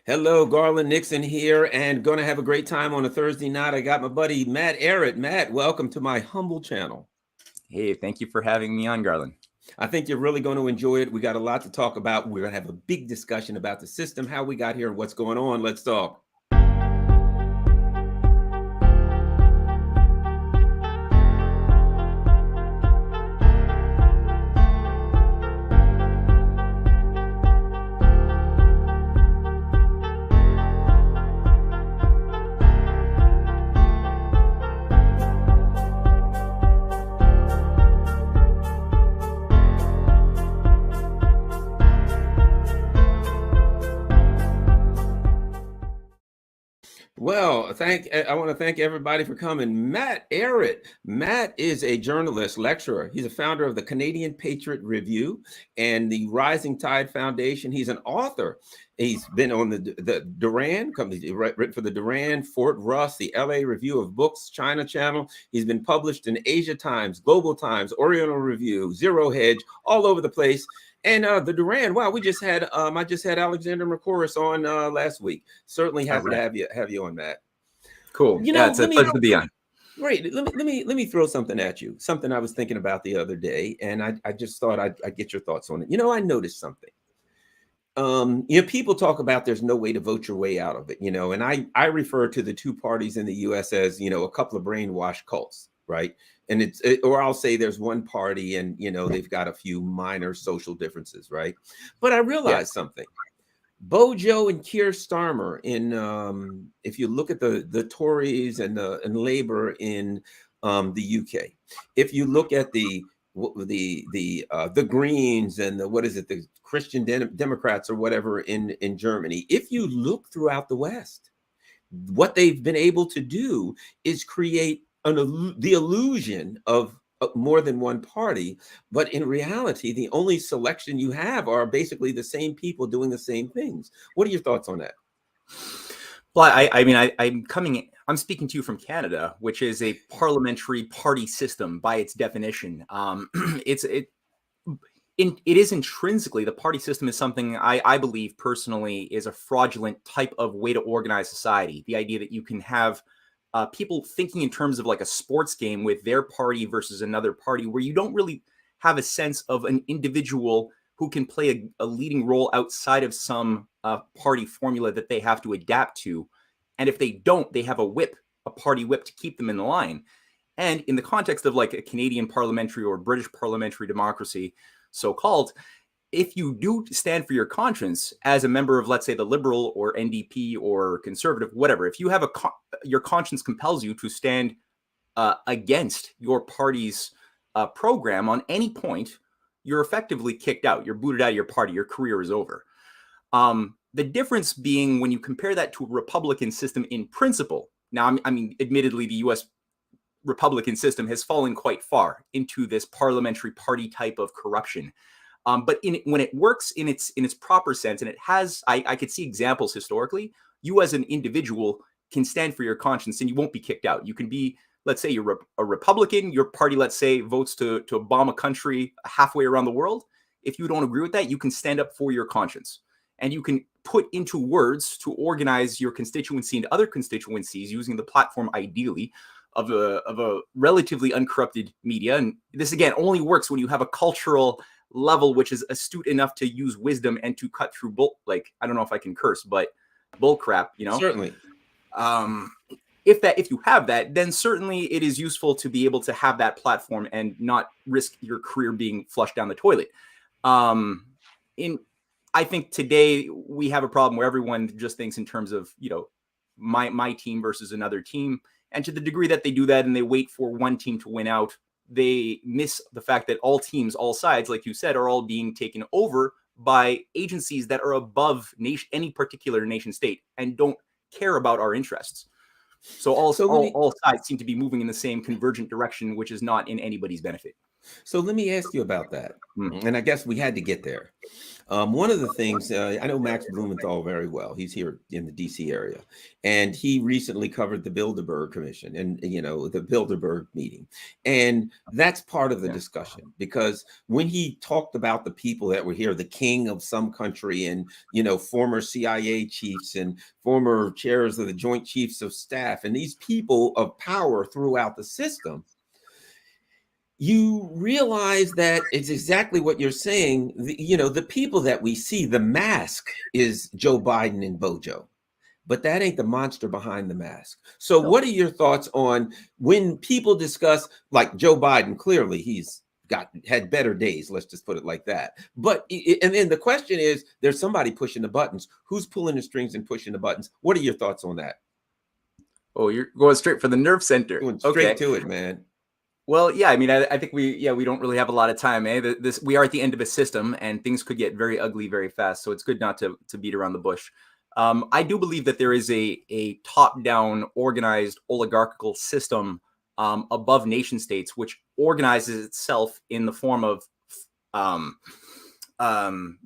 Hello, Garland Nixon here, and going to have a great time on a Thursday night. I got my buddy Matt Ehret. Matt, welcome to my humble channel. Hey, thank you for having me on, Garland. I think you're really going to enjoy it. We got a lot to talk about. We're going to have a big discussion about the system, how we got here, and what's going on. Let's talk. Well, I want to thank everybody for coming. Matt Ehret. Matt is a journalist, lecturer. He's a founder of the Canadian Patriot Review and the Rising Tide Foundation. He's an author. He's been on the Duran company, written for the Duran, Fort Russ, the LA Review of Books, China Channel. He's been published in Asia Times, Global Times, Oriental Review, Zero Hedge, all over the place. And the Duran, wow, I just had Alexander McCorris on last week. Certainly happy to have you on, Matt. Cool. It's a pleasure to be on. Great. Let me throw something at you. Something I was thinking about the other day, and I just thought I'd get your thoughts on it. I noticed something. People talk about there's no way to vote your way out of it. And I refer to the two parties in the U.S. as a couple of brainwashed cults, right? And or I'll say there's one party and, they've got a few minor social differences, right? But I realized something. Bojo and Keir Starmer if you look at the Tories and Labour in the UK, if you look at the Greens and the Christian Democrats or whatever in Germany, if you look throughout the West, what they've been able to do is create the illusion of more than one party, but in reality, the only selection you have are basically the same people doing the same things. What are your thoughts on that? Well, I'm speaking to you from Canada, which is a parliamentary party system by its definition. It is intrinsically, the party system is something I believe personally is a fraudulent type of way to organize society. The idea that you can have people thinking in terms of like a sports game with their party versus another party, where you don't really have a sense of an individual who can play a leading role outside of some party formula that they have to adapt to. And if they don't, they have a party whip to keep them in the line. And in the context of like a Canadian parliamentary or British parliamentary democracy, so-called, if you do stand for your conscience as a member of, let's say, the Liberal or NDP or Conservative, whatever, if you have your conscience compels you to stand against your party's program on any point, you're effectively kicked out. You're booted out of your party. Your career is over. The difference being when you compare that to a Republican system in principle. Now, I mean, admittedly, the U.S. Republican system has fallen quite far into this parliamentary party type of corruption. But when it works in its proper sense, and it has, I could see examples historically, you as an individual can stand for your conscience and you won't be kicked out. You can be, let's say you're a Republican, your party, let's say, votes to bomb a country halfway around the world. If you don't agree with that, you can stand up for your conscience. And you can put into words to organize your constituency and other constituencies using the platform, ideally, of a relatively uncorrupted media. And this, again, only works when you have a cultural level which is astute enough to use wisdom and to cut through I don't know if I can curse, but bull crap, Certainly. If you have that, then certainly it is useful to be able to have that platform and not risk your career being flushed down the toilet. I think today we have a problem where everyone just thinks in terms of, my team versus another team. And to the degree that they do that and they wait for one team to win out, they miss the fact that all teams, all sides, like you said, are all being taken over by agencies that are above any particular nation state and don't care about our interests. So all sides seem to be moving in the same convergent direction, which is not in anybody's benefit. So let me ask you about that. And I guess we had to get there. One of the things I know Max Blumenthal very well. He's here in the DC area, and he recently covered the Bilderberg Commission and the Bilderberg meeting, and that's part of the discussion, because when he talked about the people that were here, the king of some country, and former CIA chiefs and former chairs of the Joint Chiefs of Staff, and these people of power throughout the system, you realize that it's exactly what you're saying. The people that we see, the mask is Joe Biden and Bojo, but that ain't the monster behind the mask. So what are your thoughts on when people discuss, like Joe Biden? Clearly he's had better days, let's just put it like that. But and then the question is, there's somebody pushing the buttons. Who's pulling the strings and pushing the buttons? What are your thoughts on that? Oh, you're going straight for the nerve center. Going straight to it, man. Well, yeah, I mean, I think we don't really have a lot of time, eh? We are at the end of a system, and things could get very ugly very fast. So it's good not to beat around the bush. I do believe that there is a top-down, organized, oligarchical system above nation states, which organizes itself in the form of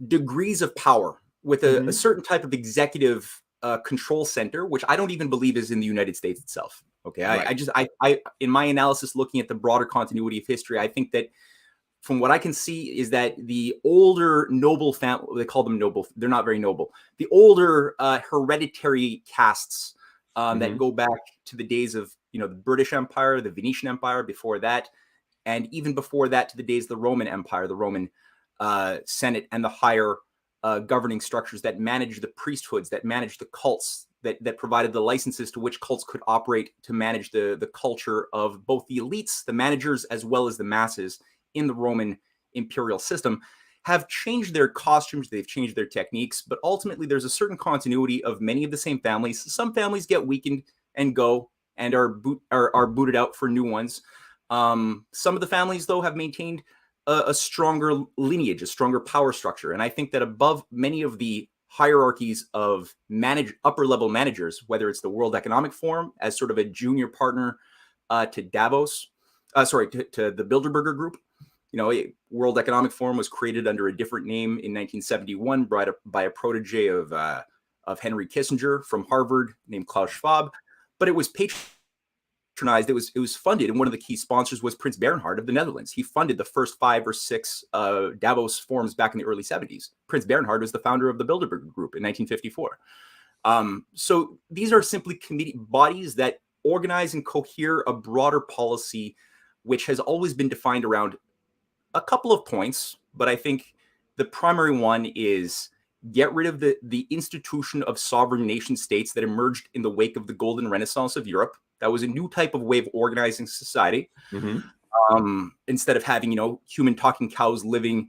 degrees of power with a certain type of executive control center, which I don't even believe is in the United States itself. Okay, right. I in my analysis, looking at the broader continuity of history, I think that from what I can see is that the older noble family, they call them noble, they're not very noble. The older hereditary castes that go back to the days of the British Empire, the Venetian Empire, before that, and even before that to the days of the Roman Empire, the Roman Senate, and the higher governing structures that managed the priesthoods, that managed the cults, that provided the licenses to which cults could operate to manage the culture of both the elites, the managers, as well as the masses in the Roman imperial system, have changed their costumes, they've changed their techniques, but ultimately there's a certain continuity of many of the same families. Some families get weakened and go and are booted out for new ones. Some of the families, though, have maintained a stronger lineage, a stronger power structure. And I think that above many of the hierarchies of upper level managers, whether it's the World Economic Forum as sort of a junior partner to Davos, to the Bilderberg Group. World Economic Forum was created under a different name in 1971 by a protege of Henry Kissinger from Harvard named Klaus Schwab, but it was patronized. It was funded, and one of the key sponsors was Prince Bernhard of the Netherlands. He funded the first 5 or 6 Davos forums back in the early 70s. Prince Bernhard was the founder of the Bilderberg Group in 1954. So these are simply committee bodies that organize and cohere a broader policy, which has always been defined around a couple of points, but I think the primary one is get rid of the institution of sovereign nation states that emerged in the wake of the Golden Renaissance of Europe. That was a new type of way of organizing society. Instead of having, human talking cows living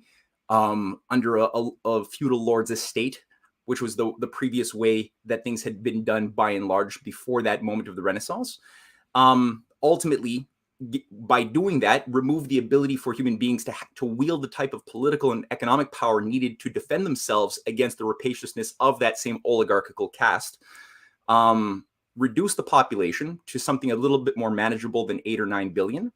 under a feudal lord's estate, which was the previous way that things had been done by and large before that moment of the Renaissance. Ultimately, by doing that, remove the ability for human beings to wield the type of political and economic power needed to defend themselves against the rapaciousness of that same oligarchical caste. Reduce the population to something a little bit more manageable than 8 or 9 billion.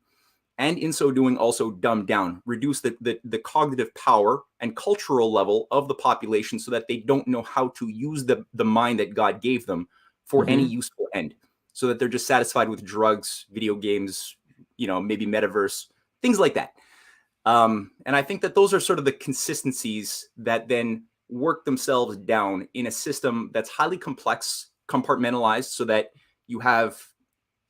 And in so doing, also dumb down, reduce the cognitive power and cultural level of the population so that they don't know how to use the mind that God gave them for any useful end. So that they're just satisfied with drugs, video games, maybe metaverse, things like that. And I think that those are sort of the consistencies that then work themselves down in a system that's highly complex, compartmentalized, so that you have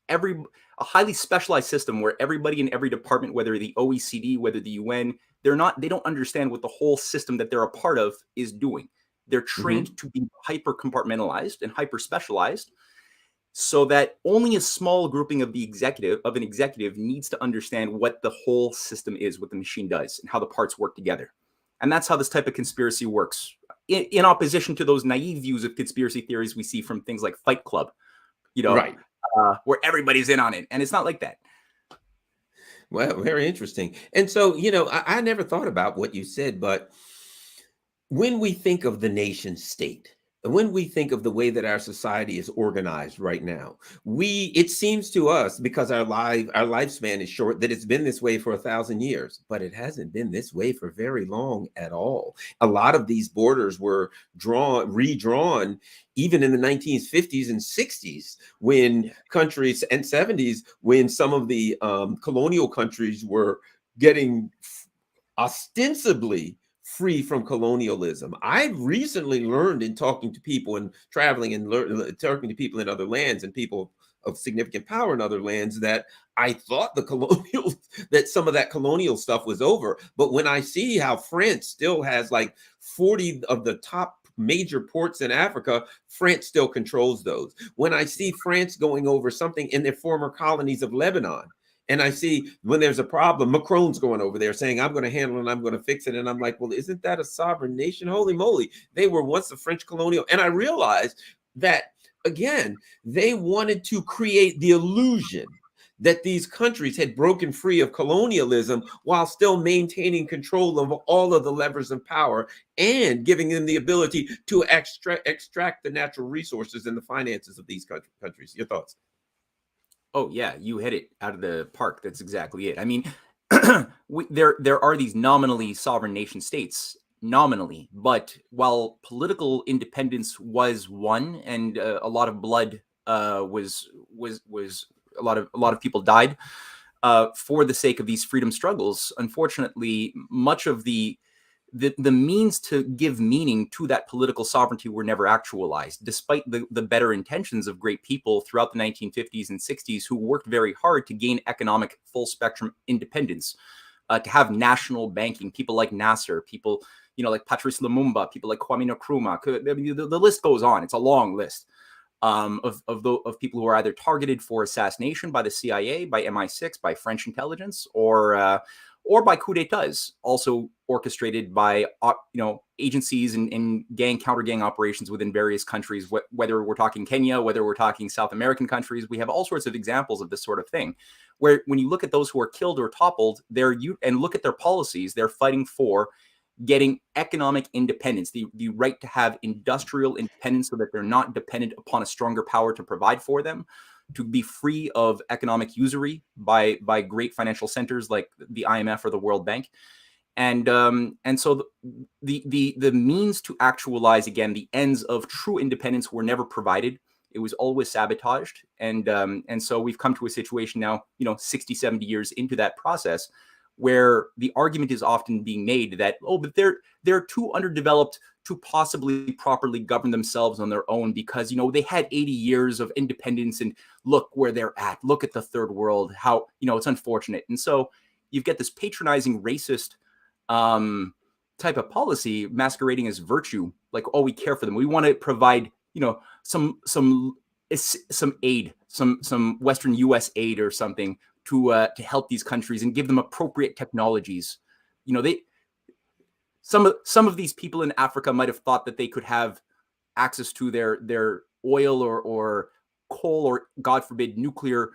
a highly specialized system where everybody in every department, whether the OECD, whether the UN, they don't understand what the whole system that they're a part of is doing. They're trained to be hyper compartmentalized and hyper specialized, so that only a small grouping of an executive needs to understand what the whole system is, what the machine does, and how the parts work together. And that's how this type of conspiracy works, in opposition to those naive views of conspiracy theories we see from things like Fight Club, right. Where everybody's in on it. And it's not like that. Well, very interesting. And so, I never thought about what you said, but when we think of the nation state, when we think of the way that our society is organized right now, it seems to us, because our lifespan is short, that it's been this way for 1,000 years, but it hasn't been this way for very long at all. A lot of these borders were redrawn even in the 1950s and 60s, when countries, and 70s, when some of the colonial countries were getting ostensibly free from colonialism. I've recently learned, in talking to people and traveling and talking to people in other lands and people of significant power in other lands, that I thought that some of that colonial stuff was over. But when I see how France still has like 40 of the top major ports in Africa, France still controls those. When I see France going over something in their former colonies of Lebanon, and I see when there's a problem, Macron's going over there saying, I'm going to handle it and I'm going to fix it. And I'm like, well, isn't that a sovereign nation? Holy moly. They were once a French colonial. And I realized that, again, they wanted to create the illusion that these countries had broken free of colonialism while still maintaining control of all of the levers of power and giving them the ability to extract the natural resources and the finances of these countries. Your thoughts? Oh yeah, you hit it out of the park. That's exactly it. I mean, there are these nominally sovereign nation states, nominally, but while political independence was won and a lot of blood was a lot of people died for the sake of these freedom struggles. Unfortunately, much of the means to give meaning to that political sovereignty were never actualized, despite the better intentions of great people throughout the 1950s and 60s who worked very hard to gain economic full spectrum independence, to have national banking, people like Nasser, people, like Patrice Lumumba, people like Kwame Nkrumah. The list goes on. It's a long list of people who are either targeted for assassination by the CIA, by MI6, by French intelligence, or by coup d'états, also orchestrated by agencies and counter gang operations within various countries. Whether we're talking Kenya, whether we're talking South American countries, we have all sorts of examples of this sort of thing. Where when you look at those who are killed or toppled, and look at their policies, they're fighting for getting economic independence, the right to have industrial independence so that they're not dependent upon a stronger power to provide for them, to be free of economic usury by great financial centers like the IMF or the World Bank. And so the means to actualize, again, the ends of true independence were never provided. It was always sabotaged. And so we've come to a situation now, 60, 70 years into that process, where the argument is often being made that, but they're too underdeveloped to possibly properly govern themselves on their own because, they had 80 years of independence and look where they're at. Look at the third world, how, it's unfortunate. And so you've got this patronizing racist type of policy masquerading as virtue, like, oh, we care for them. We want to provide, some aid, some Western US aid or something to help these countries and give them appropriate technologies. Some of these people in Africa might have thought that they could have access to their oil or coal or, God forbid, nuclear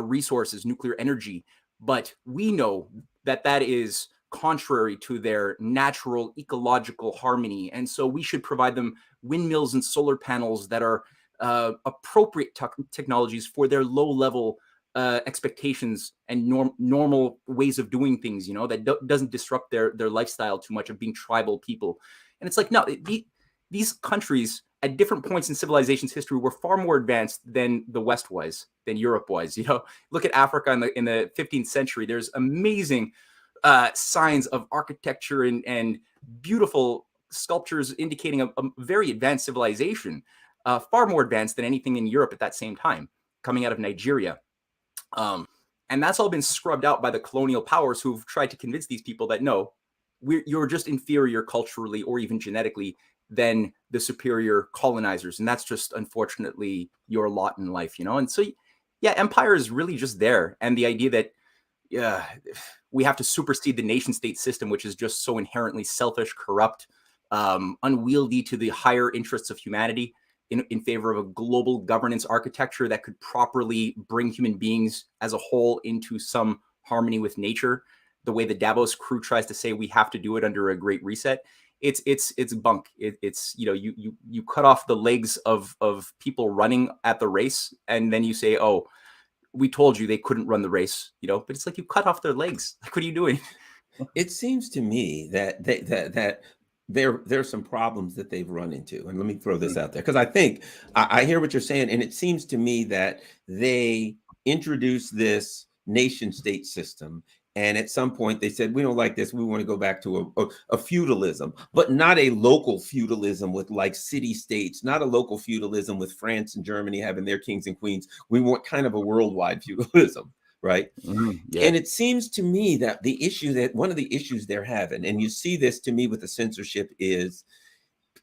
resources, nuclear energy. But we know that is contrary to their natural ecological harmony. And so we should provide them windmills and solar panels that are appropriate technologies for their low-level expectations and normal ways of doing things, that doesn't disrupt their lifestyle too much of being tribal people. And it's like, no, these countries at different points in civilization's history were far more advanced than the West was, than Europe was. Look at Africa in the 15th century. There's amazing signs of architecture and beautiful sculptures indicating a very advanced civilization, far more advanced than anything in Europe at that same time, coming out of Nigeria. And that's all been scrubbed out by the colonial powers who've tried to convince these people that, no, you're just inferior culturally or even genetically than the superior colonizers. And that's just, unfortunately, your lot in life, And so, yeah, empire is really just there. And the idea that we have to supersede the nation state system, which is just so inherently selfish, corrupt, unwieldy to the higher interests of humanity, in favor of a global governance architecture that could properly bring human beings as a whole into some harmony with nature, the way the Davos crew tries to say we have to do it under a great reset. it's bunk. It's you cut off the legs of people running at the race, and then you say, oh, we told you they couldn't run the race, but it's like you cut off their legs. Like, what are you doing? It seems to me that there's some problems that they've run into. And let me throw this out there, because I think I hear what you're saying. And it seems to me that they introduced this nation state system. And at some point they said, we don't like this. We want to go back to a feudalism, but not a local feudalism with like city states, not a local feudalism with France and Germany having their kings and queens. We want kind of a worldwide feudalism. Right. Yeah. And it seems to me that one of the issues they're having, and you see this to me with the censorship, is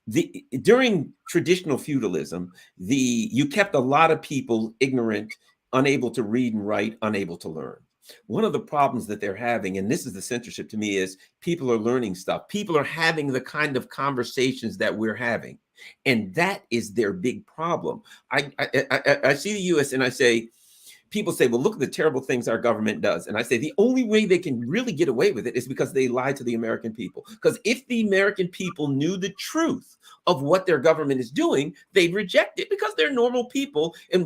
during traditional feudalism, you kept a lot of people ignorant, unable to read and write, unable to learn. One of the problems that they're having, and this is the censorship to me, is people are learning stuff. People are having the kind of conversations that we're having. And that is their big problem. I see the US and I say, people say, well, look at the terrible things our government does. And I say, the only way they can really get away with it is because they lie to the American people. Because if the American people knew the truth of what their government is doing, they'd reject it, because they're normal people. And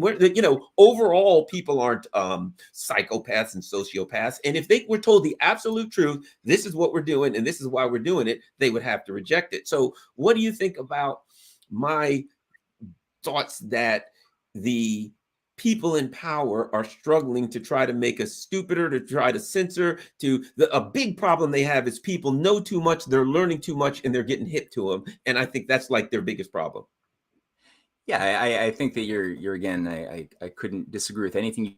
overall, people aren't psychopaths and sociopaths. And if they were told the absolute truth, this is what we're doing and this is why we're doing it, they would have to reject it. So what do you think about my thoughts that the people in power are struggling to try to make us stupider, to try to censor? A big problem they have is people know too much, they're learning too much, and they're getting hip to them. And I think that's like their biggest problem. Yeah, I think that you're again, I couldn't disagree with anything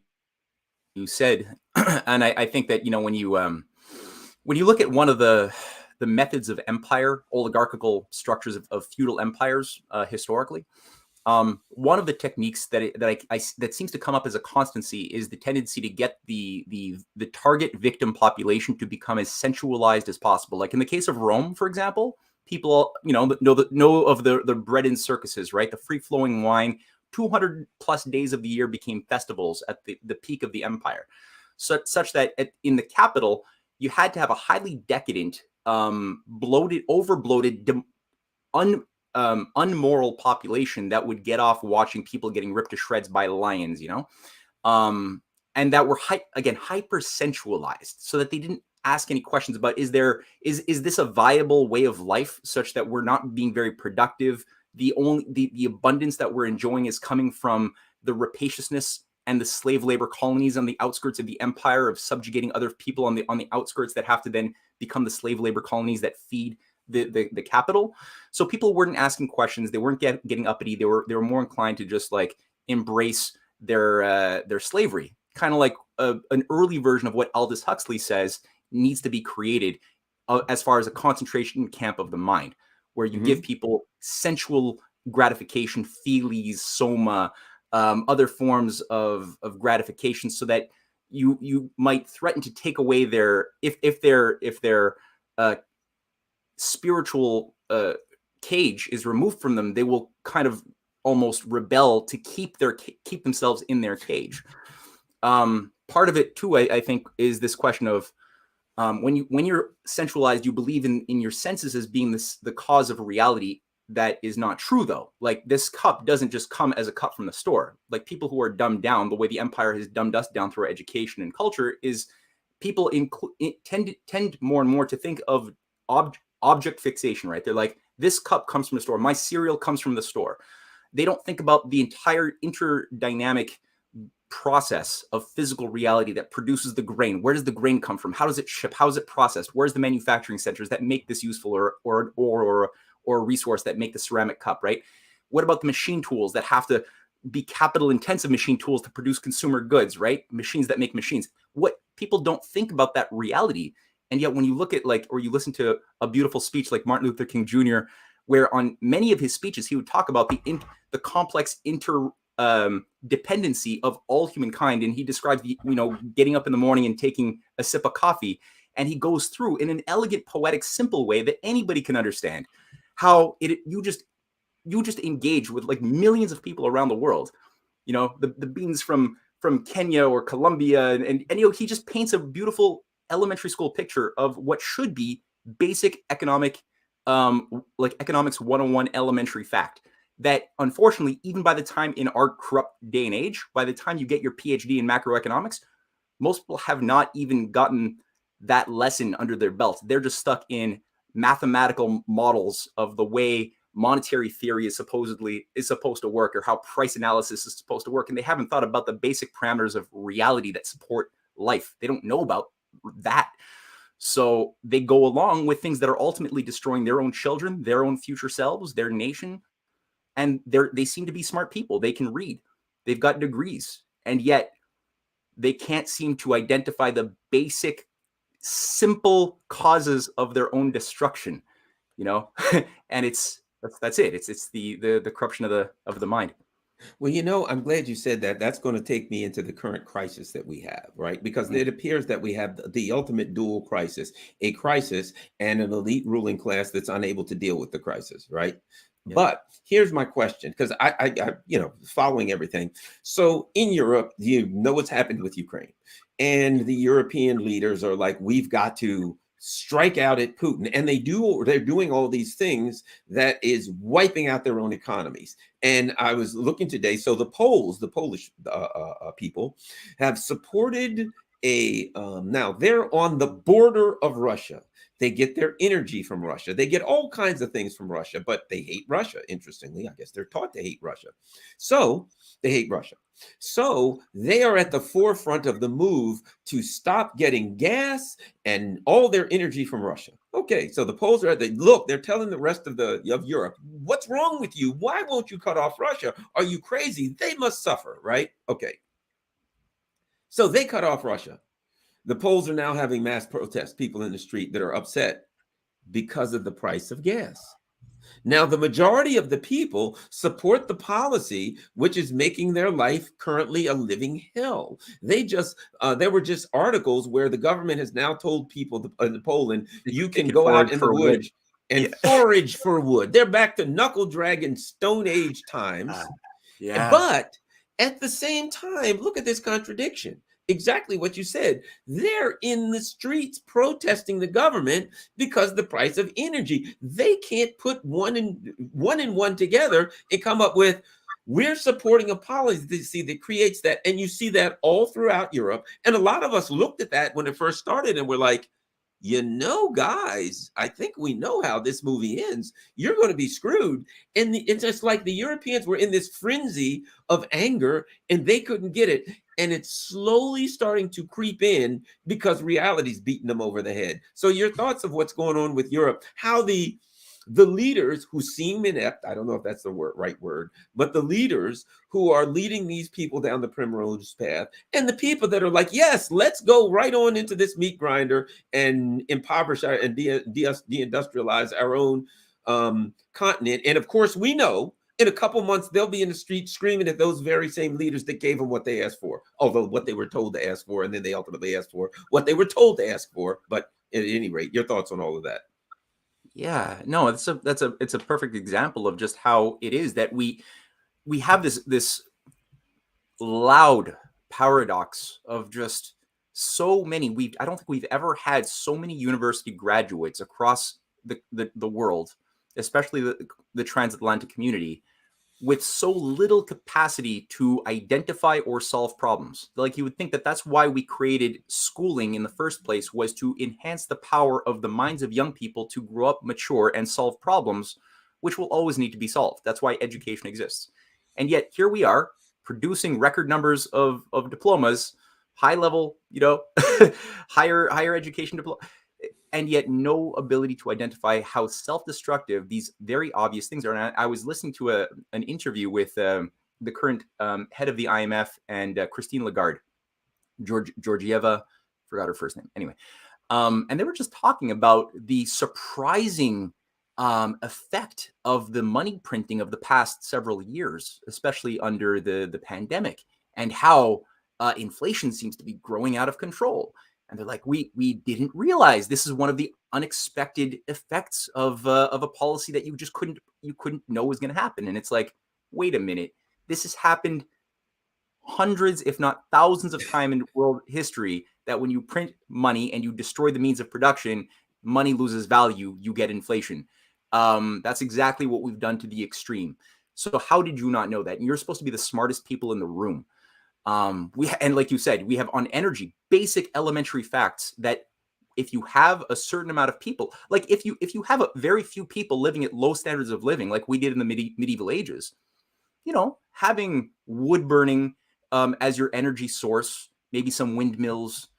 you said. And I think that, when you look at one of the methods of empire, oligarchical structures of feudal empires, historically, one of the techniques that seems to come up as a constancy is the tendency to get the target victim population to become as sensualized as possible. Like in the case of Rome, for example, people know of the bread and circuses, right? The free flowing wine. 200 plus days of the year became festivals at the peak of the empire, such that in the capital you had to have a highly decadent, bloated, over-bloated, unmoral population that would get off watching people getting ripped to shreds by lions, and that were hyper sensualized, so that they didn't ask any questions about is this a viable way of life, such that we're not being very productive. The abundance that we're enjoying is coming from the rapaciousness and the slave labor colonies on the outskirts of the empire, of subjugating other people on the outskirts that have to then become the slave labor colonies that feed the capital. So people weren't asking questions. They weren't getting uppity. They were more inclined to just like embrace their slavery, kind of like an early version of what Aldous Huxley says needs to be created, as far as a concentration camp of the mind, where you give people sensual gratification, feelies, soma, other forms of gratification, so that you might threaten to take away their if their spiritual cage is removed from them, they will kind of almost rebel to keep themselves in their cage. Part of it too, I think, is this question of when you're centralized, you believe in your senses as being the cause of reality. That is not true, though. Like, this cup doesn't just come as a cup from the store. Like, people who are dumbed down, the way the empire has dumbed us down through our education and culture, is people tend more and more to think of object fixation, right? They're like, this cup comes from the store, my cereal comes from the store. They don't think about the entire interdynamic process of physical reality that produces the grain. Where does the grain come from? How does it ship? How is it processed? Where's the manufacturing centers that make this useful, or a resource that make the ceramic cup, right? What about the machine tools that have to be capital intensive machine tools to produce consumer goods, right? Machines that make machines. What people don't think about that reality. And yet when you look at or you listen to a beautiful speech like Martin Luther King Jr., where on many of his speeches, he would talk about the complex dependency of all humankind. And he describes, getting up in the morning and taking a sip of coffee. And he goes through in an elegant, poetic, simple way that anybody can understand how you just engage with like millions of people around the world. The beans from Kenya or Colombia, and he just paints a beautiful elementary school picture of what should be basic economic like economics 101 elementary fact that unfortunately, even by the time in our corrupt day and age, by the time you get your PhD in macroeconomics, most people have not even gotten that lesson under their belt. They're just stuck in mathematical models of the way monetary theory is supposed to work, or how price analysis is supposed to work. And they haven't thought about the basic parameters of reality that support life. They don't know about that. So they go along with things that are ultimately destroying their own children, their own future selves, their nation. And they seem to be smart people. They can read. They've got degrees. And yet they can't seem to identify the basic, simple causes of their own destruction, you know? And that's it. It's the corruption of the mind. Well, I'm glad you said that. That's going to take me into the current crisis that we have, right? Because it appears that we have the ultimate dual crisis, a crisis and an elite ruling class that's unable to deal with the crisis, right? Yeah. But here's my question, because I following everything. So in Europe, what's happened with Ukraine, and the European leaders are like, we've got to strike out at Putin, and they're doing all these things that is wiping out their own economies. And I was looking today, so the Polish people have supported now they're on the border of Russia. They get their energy from Russia. They get all kinds of things from Russia, but they hate Russia. Interestingly, I guess they're taught to hate Russia. So they hate Russia. So they are at the forefront of the move to stop getting gas and all their energy from Russia. Okay, so the Poles are they're telling the rest of Europe, what's wrong with you? Why won't you cut off Russia? Are you crazy? They must suffer, right? Okay. So they cut off Russia. The Poles are now having mass protests, people in the street that are upset because of the price of gas. Now, the majority of the people support the policy, which is making their life currently a living hell. There were just articles where the government has now told people in Poland, you can go out in the woods and forage for wood. They're back to knuckle dragging Stone Age times. But at the same time, look at this contradiction. Exactly what you said. They're in the streets protesting the government because the price of energy. They can't put one and one together and come up with, we're supporting a policy that creates that. And you see that all throughout Europe. And a lot of us looked at that when it first started and we're like, guys, I think we know how this movie ends. You're going to be screwed. And it's just like the Europeans were in this frenzy of anger and they couldn't get it. And it's slowly starting to creep in because reality's beating them over the head. So your thoughts of what's going on with Europe, how the leaders who seem inept, I don't know if that's the right word, but the leaders who are leading these people down the primrose path, and the people that are like, yes, let's go right on into this meat grinder and impoverish and deindustrialize our own continent. And of course, we know in a couple months, they'll be in the street screaming at those very same leaders that gave them what they asked for, although what they were told to ask for, and then they ultimately asked for what they were told to ask for. But at any rate, your thoughts on all of that? Yeah, no, it's a perfect example of just how it is that we have this loud paradox of just so many. I don't think we've ever had so many university graduates across the world, especially the transatlantic community, with so little capacity to identify or solve problems. Like, you would think that that's why we created schooling in the first place, was to enhance the power of the minds of young people to grow up, mature, and solve problems, which will always need to be solved. That's why education exists. And yet here we are producing record numbers of diplomas, high level, higher education diploma, and yet no ability to identify how self-destructive these very obvious things are. And I was listening to an interview with the current head of the IMF and Christine Lagarde, Georgieva, forgot her first name. Anyway, and they were just talking about the surprising effect of the money printing of the past several years, especially under the pandemic, and how inflation seems to be growing out of control. And they're like, we didn't realize this is one of the unexpected effects of a policy that you couldn't know was going to happen. And it's like, wait a minute, this has happened hundreds, if not thousands of times in world history, that when you print money and you destroy the means of production, money loses value, you get inflation. That's exactly what we've done to the extreme. So how did you not know that? And you're supposed to be the smartest people in the room. And like you said, we have on energy basic elementary facts that if you have a certain amount of people, like if you have a very few people living at low standards of living, like we did in the medieval ages, having wood burning as your energy source, maybe some windmills,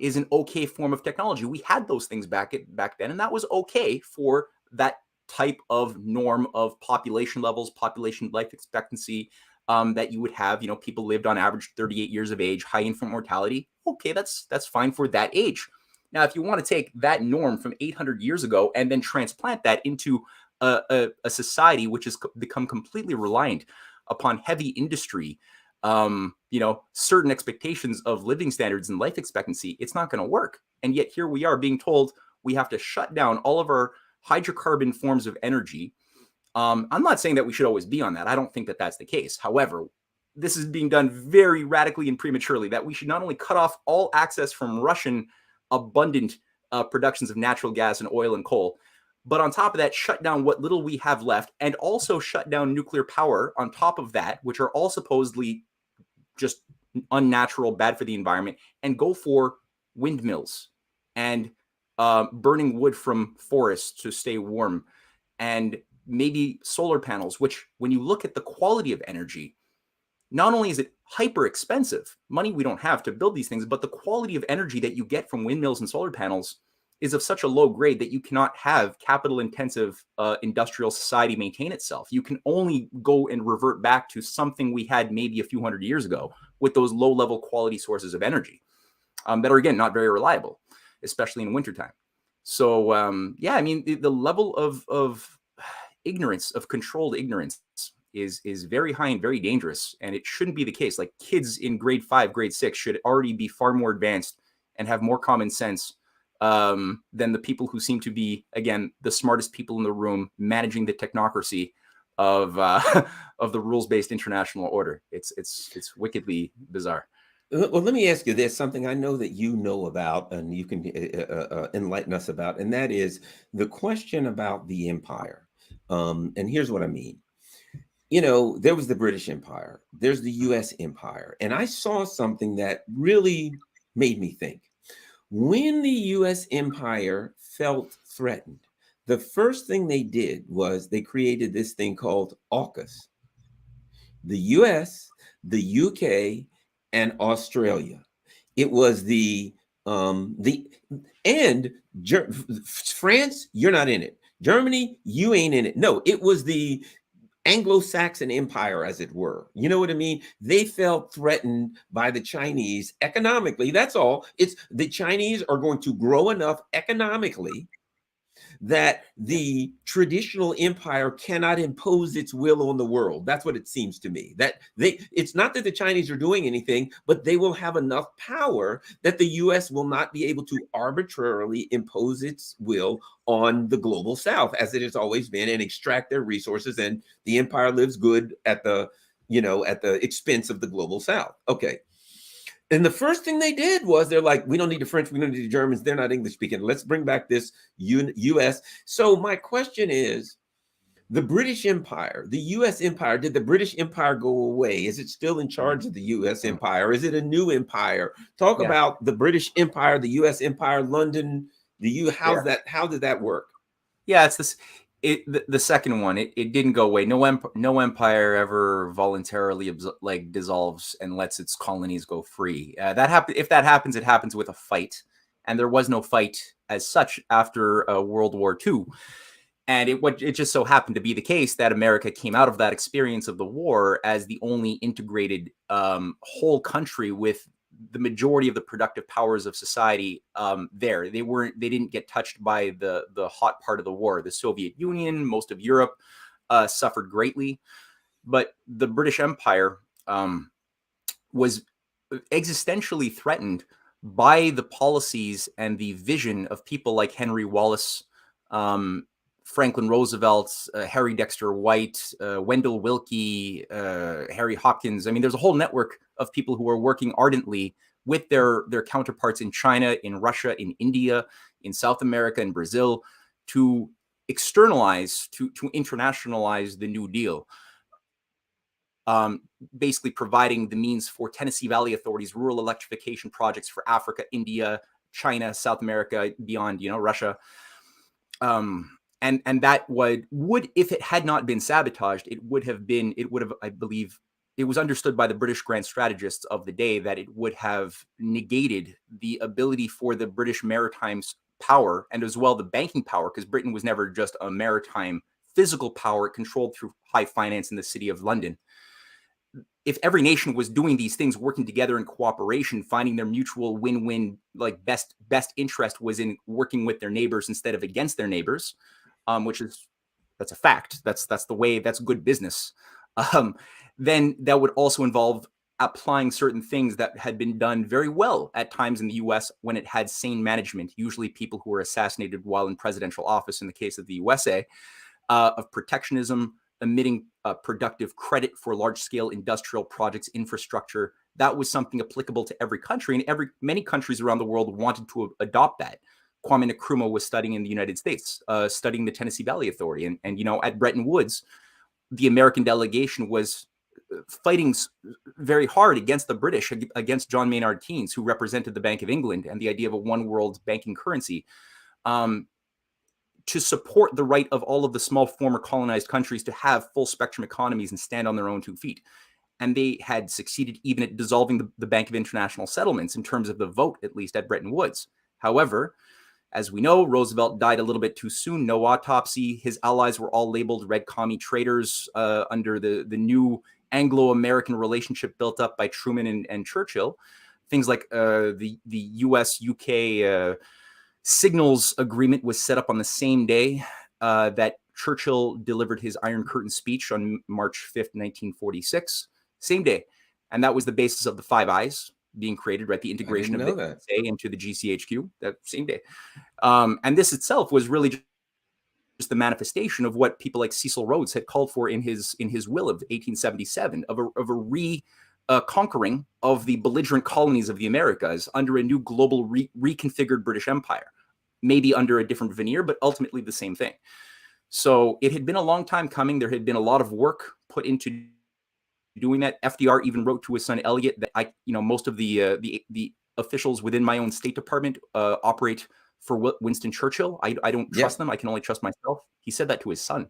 is an okay form of technology. We had those things back then, and that was okay for that type of norm of population levels, population life expectancy, that you would have. People lived on average 38 years of age, high infant mortality. Okay, that's fine for that age. Now, if you want to take that norm from 800 years ago and then transplant that into a society which has become completely reliant upon heavy industry, certain expectations of living standards and life expectancy, it's not going to work. And yet here we are being told we have to shut down all of our hydrocarbon forms of energy. I'm not saying that we should always be on that. I don't think that that's the case. However, this is being done very radically and prematurely, that we should not only cut off all access from Russian abundant productions of natural gas and oil and coal, but on top of that, shut down what little we have left, and also shut down nuclear power on top of that, which are all supposedly just unnatural, bad for the environment, and go for windmills and burning wood from forests to stay warm, and maybe solar panels, which when you look at the quality of energy, not only is it hyper expensive, money we don't have to build these things, but the quality of energy that you get from windmills and solar panels is of such a low grade that you cannot have capital intensive industrial society maintain itself. You can only go and revert back to something we had maybe a few hundred years ago with those low level quality sources of energy that are, again, not very reliable, especially in wintertime. So the level of ignorance, of controlled ignorance, is very high and very dangerous, and it shouldn't be the case. Like, kids in grade 5, grade 6 should already be far more advanced and have more common sense than the people who seem to be, again, the smartest people in the room managing the technocracy of the rules-based international order. It's wickedly bizarre. Well, let me ask you this, something I know that you know about and you can enlighten us about, and that is the question about the empire. And here's what I mean. There was the British Empire, there's the US Empire, and I saw something that really made me think. When the US Empire felt threatened, the first thing they did was they created this thing called AUKUS. The US, the UK, and Australia. It was France, you're not in it. Germany, you ain't in it. No, it was the Anglo-Saxon Empire, as it were. You know what I mean? They felt threatened by the Chinese economically. That's all. It's the Chinese are going to grow enough economically that the traditional empire cannot impose its will on the world. That's what it seems to me. That it's not that the Chinese are doing anything, but they will have enough power that the US will not be able to arbitrarily impose its will on the global South, as it has always been, and extract their resources, and the empire lives good at the expense of the global South. Okay. And the first thing they did was they're like, we don't need the French, we don't need the Germans, they're not English speaking. Let's bring back this US. So my question is, the British Empire, the US Empire, did the British Empire go away? Is it still in charge of the US Empire? Is it a new empire? Talk about the British Empire, the US Empire, London, how did that work? Yeah, it's this. The second one, it didn't go away. No empire ever voluntarily dissolves and lets its colonies go free. If that happens, it happens with a fight, and there was no fight as such after World War II. And it just so happened to be the case that America came out of that experience of the war as the only integrated whole country with the majority of the productive powers of society there. They didn't get touched by the hot part of the war. The Soviet Union, most of Europe suffered greatly, but the British Empire was existentially threatened by the policies and the vision of people like Henry Wallace, Franklin Roosevelt, Harry Dexter White, Wendell Willkie, Harry Hopkins. I mean, there's a whole network of people who are working ardently with their counterparts in China, in Russia, in India, in South America, in Brazil, to externalize, to internationalize the New Deal. Basically providing the means for Tennessee Valley authorities, rural electrification projects for Africa, India, China, South America, beyond, Russia. And that would, if it had not been sabotaged, it would have, I believe, it was understood by the British grand strategists of the day that it would have negated the ability for the British maritime power, and as well the banking power, because Britain was never just a maritime physical power controlled through high finance in the city of London. If every nation was doing these things, working together in cooperation, finding their mutual win-win, like best interest was in working with their neighbors instead of against their neighbors, that's a fact. That's the way. That's good business. Then that would also involve applying certain things that had been done very well at times in the U.S. when it had sane management, usually people who were assassinated while in presidential office in the case of the USA, of protectionism, emitting productive credit for large-scale industrial projects, infrastructure. That was something applicable to every country, and many countries around the world wanted to adopt that. Kwame Nkrumah was studying in the United States, studying the Tennessee Valley Authority, and at Bretton Woods, the American delegation was fighting very hard against the British, against John Maynard Keynes, who represented the Bank of England and the idea of a one world banking currency, to support the right of all of the small former colonized countries to have full spectrum economies and stand on their own 2 feet. And they had succeeded even at dissolving the Bank of International Settlements in terms of the vote, at least at Bretton Woods. However, as we know, Roosevelt died a little bit too soon, no autopsy. His allies were all labeled red commie traitors under the new Anglo-American relationship built up by Truman and Churchill. Things like the US-UK Signals Agreement was set up on the same day that Churchill delivered his Iron Curtain speech on March 5th, 1946. Same day. And that was the basis of the Five Eyes being created, right? The integration of the NSA into the GCHQ that same day. And this itself was really just the manifestation of what people like Cecil Rhodes had called for in his will of 1877, of a conquering of the belligerent colonies of the Americas under a new global reconfigured British Empire, maybe under a different veneer, but ultimately the same thing. So it had been a long time coming. There had been a lot of work put into doing that. FDR even wrote to his son Elliot that most of the officials within my own State Department operate for Winston Churchill. I don't trust them. I can only trust myself. He said that to his son.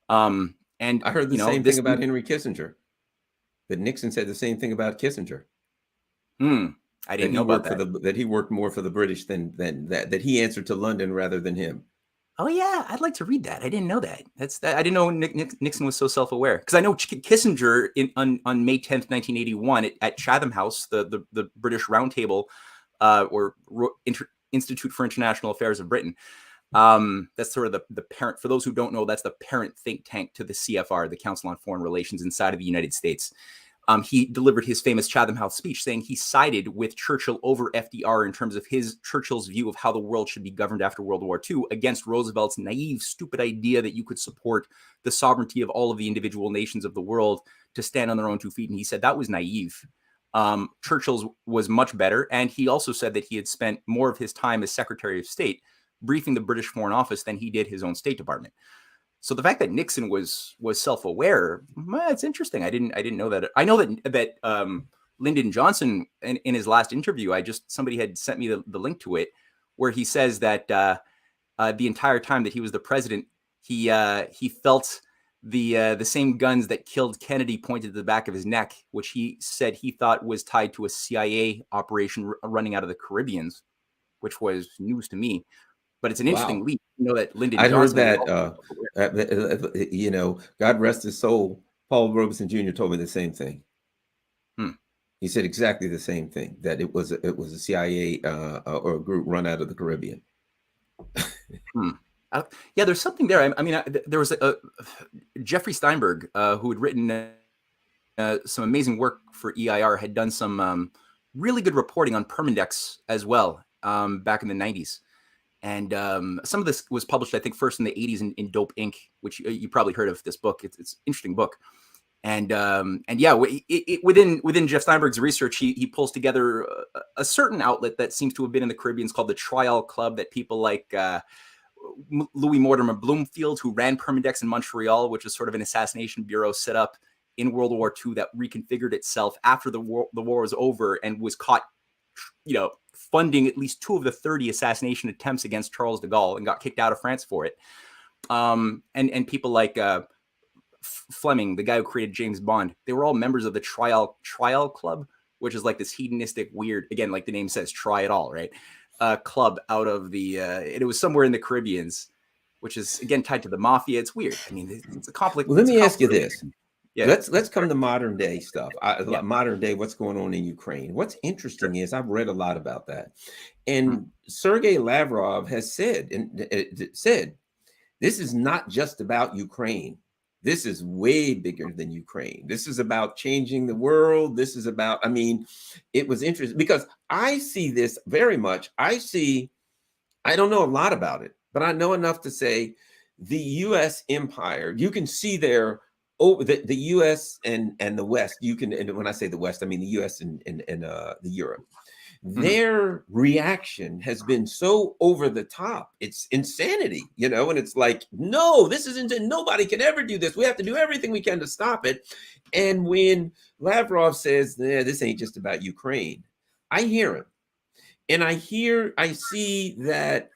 And I heard the same thing about Henry Kissinger. But Nixon said the same thing about Kissinger. I didn't know about that. That he worked more for the British than that he answered to London rather than him. Oh yeah, I'd like to read that. I didn't know that. I didn't know Nixon was so self-aware, because I know Kissinger on May 10th, 1981 at Chatham House, the British Roundtable or Institute for International Affairs of Britain. That's sort of the parent. For those who don't know, that's the parent think tank to the CFR, the Council on Foreign Relations inside of the United States. He delivered his famous Chatham House speech saying he sided with Churchill over FDR in terms of Churchill's view of how the world should be governed after World War II against Roosevelt's naive, stupid idea that you could support the sovereignty of all of the individual nations of the world to stand on their own 2 feet. And he said that was naive. Churchill's was much better. And he also said that he had spent more of his time as Secretary of State briefing the British Foreign Office than he did his own State Department. So the fact that Nixon was self-aware, it's interesting. I didn't know that. I know that Lyndon Johnson in his last interview, somebody had sent me the link to it, where he says that the entire time that he was the president, he felt the same guns that killed Kennedy pointed to the back of his neck, which he said he thought was tied to a CIA operation running out of the Caribbean, which was news to me. But it's an interesting leap. That Lyndon Johnson. I heard that. God rest his soul. Paul Robeson Jr. told me the same thing. He said exactly the same thing, that it was a CIA or a group run out of the Caribbean. Yeah, there's something there. I mean, there was Jeffrey Steinberg who had written some amazing work for EIR, had done some really good reporting on Permindex as well back in the 90s. And some of this was published, I think, first in the 80s in Dope Inc., which you probably heard of this book. It's an interesting book. And yeah, within Jeff Steinberg's research, he pulls together a certain outlet that seems to have been in the Caribbean. It's called the Trial Club, that people like Louis Mortimer Bloomfield, who ran Permindex in Montreal, which is sort of an assassination bureau set up in World War II that reconfigured itself after the war was over and was caught, funding at least 2 of the 30 assassination attempts against Charles de Gaulle and got kicked out of France for it. And people like Fleming, the guy who created James Bond, they were all members of the Trial Club, which is like this hedonistic, weird, again, like the name says, try it all, right? Club out of the, it was somewhere in the Caribbeans, which is again tied to the mafia. It's weird. I mean, it's a complex. Well, let me ask you this. Yeah. Let's come to modern day stuff. Modern day, what's going on in Ukraine? What's interesting is I've read a lot about that, and Sergei Lavrov has said this is not just about Ukraine. This is way bigger than Ukraine. This is about changing the world. This is about, I mean, it was interesting because I see this very much. I don't know a lot about it, but I know enough to say the US empire, you can see there, the US and the West, you can, and when I say the West, I mean the US and the Europe. Their reaction has been so over the top. It's insanity, and it's like, no, this isn't, nobody can ever do this. We have to do everything we can to stop it. And when Lavrov says, this ain't just about Ukraine, I hear him. And I see that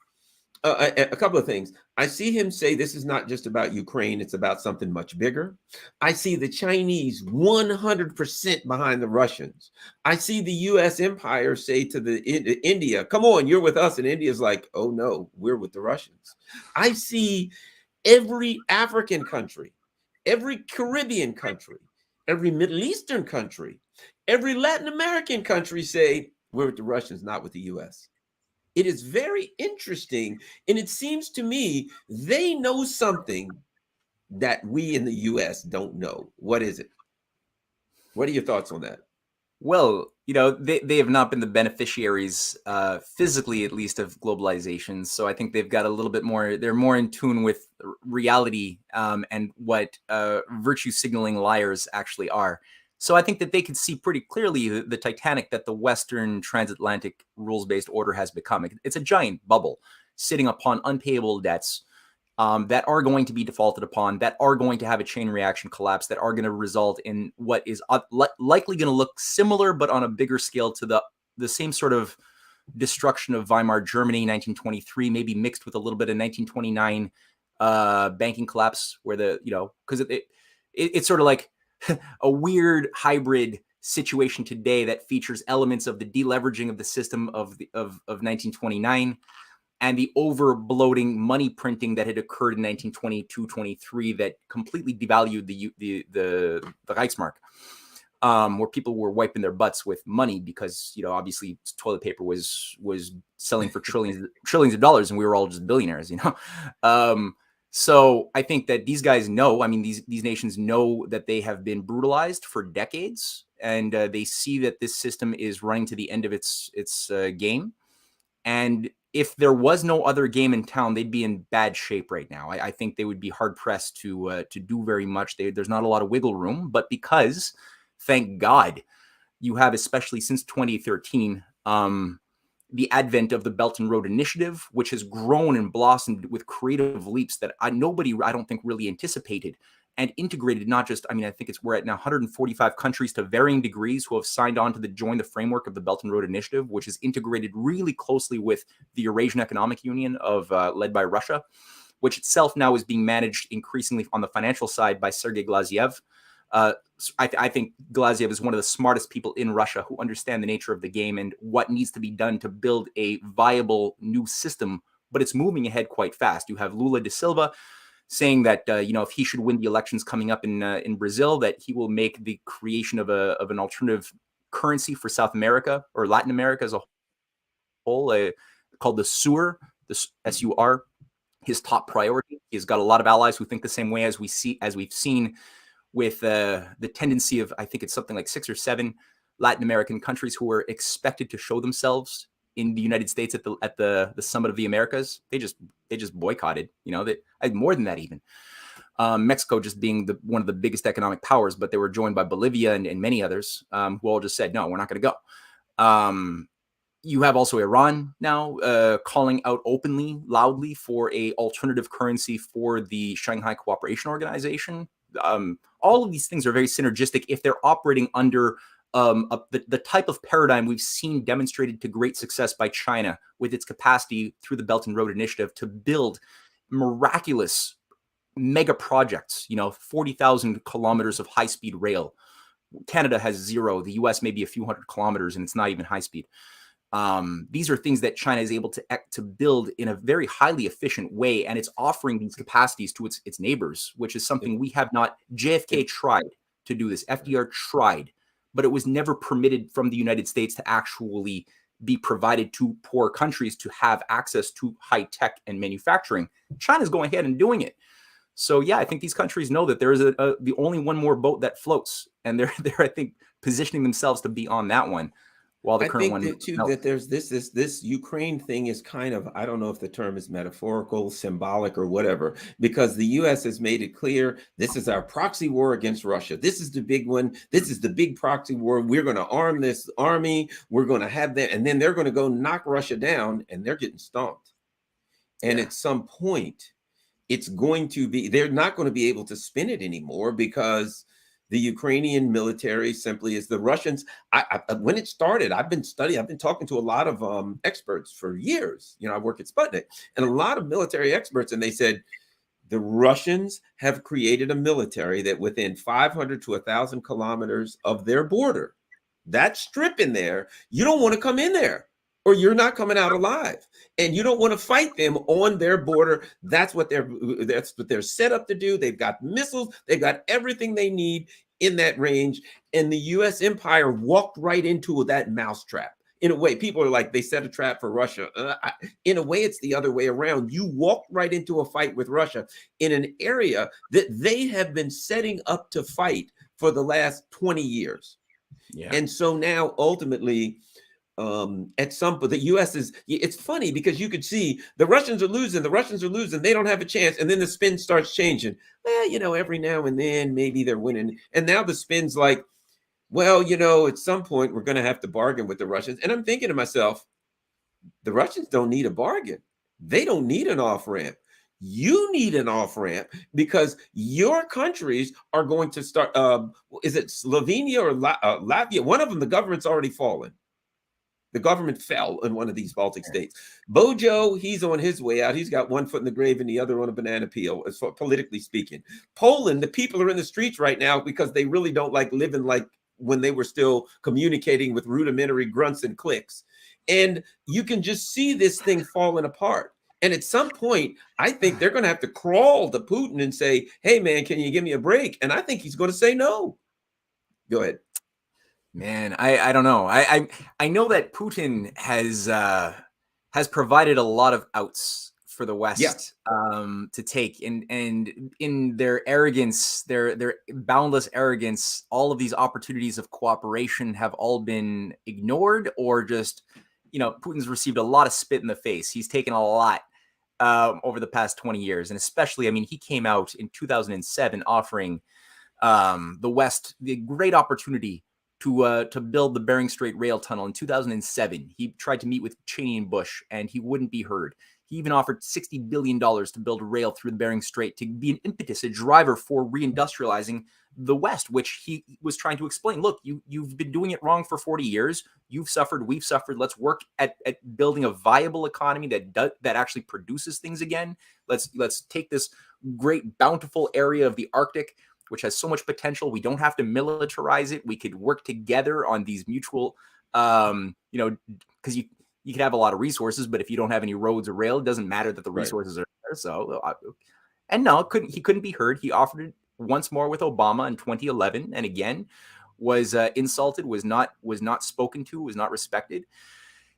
a couple of things. I see him say this is not just about Ukraine, it's about something much bigger. I see the Chinese 100% behind the Russians. I see the US empire say to the India, come on, you're with us. And India's like, oh no, we're with the Russians. I see every African country, every Caribbean country, every Middle Eastern country, every Latin American country say, we're with the Russians, not with the US. It is very interesting. And it seems to me they know something that we in the US don't know. What is it? What are your thoughts on that? Well, they have not been the beneficiaries, physically at least, of globalization. So I think they've got a little bit more, they're more in tune with reality and what virtue signaling liars actually are. So I think that they could see pretty clearly the Titanic that the Western transatlantic rules-based order has become. It's a giant bubble sitting upon unpayable debts that are going to be defaulted upon, that are going to have a chain reaction collapse, that are going to result in what is likely going to look similar, but on a bigger scale to the same sort of destruction of Weimar Germany, 1923, maybe mixed with a little bit of 1929 banking collapse, where because it's sort of like a weird hybrid situation today that features elements of the deleveraging of the system of 1929 and the over bloating money printing that had occurred in 1922-23 that completely devalued the Reichsmark, where people were wiping their butts with money because obviously toilet paper was selling for trillions of dollars and we were all just billionaires. So I think that these guys know, these nations know that they have been brutalized for decades, and they see that this system is running to the end of its game. And if there was no other game in town, they'd be in bad shape right now. I think they would be hard pressed to do very much. There's not a lot of wiggle room, but because, thank God, you have, especially since 2013, the advent of the Belt and Road Initiative, which has grown and blossomed with creative leaps that nobody, I don't think, really anticipated, and integrated not just, I think we're at now 145 countries to varying degrees who have signed on to join the framework of the Belt and Road Initiative, which is integrated really closely with the Eurasian Economic Union led by Russia, which itself now is being managed increasingly on the financial side by Sergei Glaziev. I think Glaziev is one of the smartest people in Russia who understand the nature of the game and what needs to be done to build a viable new system, but it's moving ahead quite fast. You have Lula da Silva saying that, if he should win the elections coming up in Brazil, that he will make the creation of an alternative currency for South America or Latin America as a whole, called the SUR, the SUR, his top priority. He's got a lot of allies who think the same way as we've seen with the tendency of, I think it's something like 6 or 7 Latin American countries who were expected to show themselves in the United States at the Summit of the Americas. They just boycotted, more than that even. Mexico just being one of the biggest economic powers, but they were joined by Bolivia and many others who all just said, no, we're not going to go. You have also Iran now calling out openly, loudly for a alternative currency for the Shanghai Cooperation Organization. All of these things are very synergistic if they're operating under the type of paradigm we've seen demonstrated to great success by China with its capacity through the Belt and Road Initiative to build miraculous mega projects, 40,000 kilometers of high-speed rail. Canada has 0. The US may be a few hundred kilometers, and it's not even high-speed. These are things that China is able to build in a very highly efficient way, and it's offering these capacities to its neighbors, which is something we have not. JFK tried to do this. FDR tried, but it was never permitted from the United States to actually be provided to poor countries to have access to high tech and manufacturing. China's going ahead and doing it. So yeah, I think these countries know that there is the only one more boat that floats, and they're I think positioning themselves to be on that one. While the current one, that too, that there's this Ukraine thing is kind of, I don't know if the term is metaphorical, symbolic, or whatever, because the U.S. has made it clear this is our proxy war against Russia. This is the big one. This is the big proxy war. We're going to arm this army. We're going to have that, and then they're going to go knock Russia down, and they're getting stomped. And at some point, it's going to be, they're not going to be able to spin it anymore because the Ukrainian military simply is the Russians. When it started, I've been talking to a lot of experts for years. I work at Sputnik, and a lot of military experts, and they said the Russians have created a military that within 500 to 1,000 kilometers of their border, that strip in there, you don't want to come in there, or you're not coming out alive, and you don't want to fight them on their border. That's what they're set up to do. They've got missiles. They've got everything they need in that range. And the U.S. empire walked right into that mousetrap. In a way, people are like, they set a trap for Russia. In a way, it's the other way around. You walked right into a fight with Russia in an area that they have been setting up to fight for the last 20 years. Yeah. And so now, ultimately, at some point, the U.S. it's funny because you could see the Russians are losing, they don't have a chance. And then the spin starts changing. Well, every now and then, maybe they're winning. And now the spin's like, well, at some point, we're going to have to bargain with the Russians. And I'm thinking to myself, the Russians don't need a bargain. They don't need an off-ramp. You need an off-ramp because your countries are going to start, is it Slovenia or Latvia? One of them, the government's already fallen. The government fell in one of these Baltic states. Bojo, he's on his way out. He's got one foot in the grave and the other on a banana peel, as far, politically speaking. Poland, the people are in the streets right now because they really don't like living like when they were still communicating with rudimentary grunts and clicks. And you can just see this thing falling apart. And at some point, I think they're going to have to crawl to Putin and say, hey, man, can you give me a break? And I think he's going to say no. Go ahead. Man, I don't know. I know that Putin has provided a lot of outs for the West to take, and in their arrogance, their boundless arrogance, all of these opportunities of cooperation have all been ignored, or just Putin's received a lot of spit in the face. He's taken a lot over the past 20 years, and especially, he came out in 2007 offering the West the great opportunity to build the Bering Strait rail tunnel. In 2007, he tried to meet with Cheney and Bush, and he wouldn't be heard. He even offered $60 billion to build a rail through the Bering Strait to be an impetus, a driver for reindustrializing the West, which he was trying to explain. Look, you've been doing it wrong for 40 years. You've suffered. We've suffered. Let's work at building a viable economy that actually produces things again. Let's take this great, bountiful area of the Arctic, which has so much potential. We don't have to militarize it. We could work together on these mutual, because you could have a lot of resources, but if you don't have any roads or rail, it doesn't matter that the resources are there. So, and no, he couldn't be heard. He offered it once more with Obama in 2011, and again was insulted, was not spoken to, was not respected.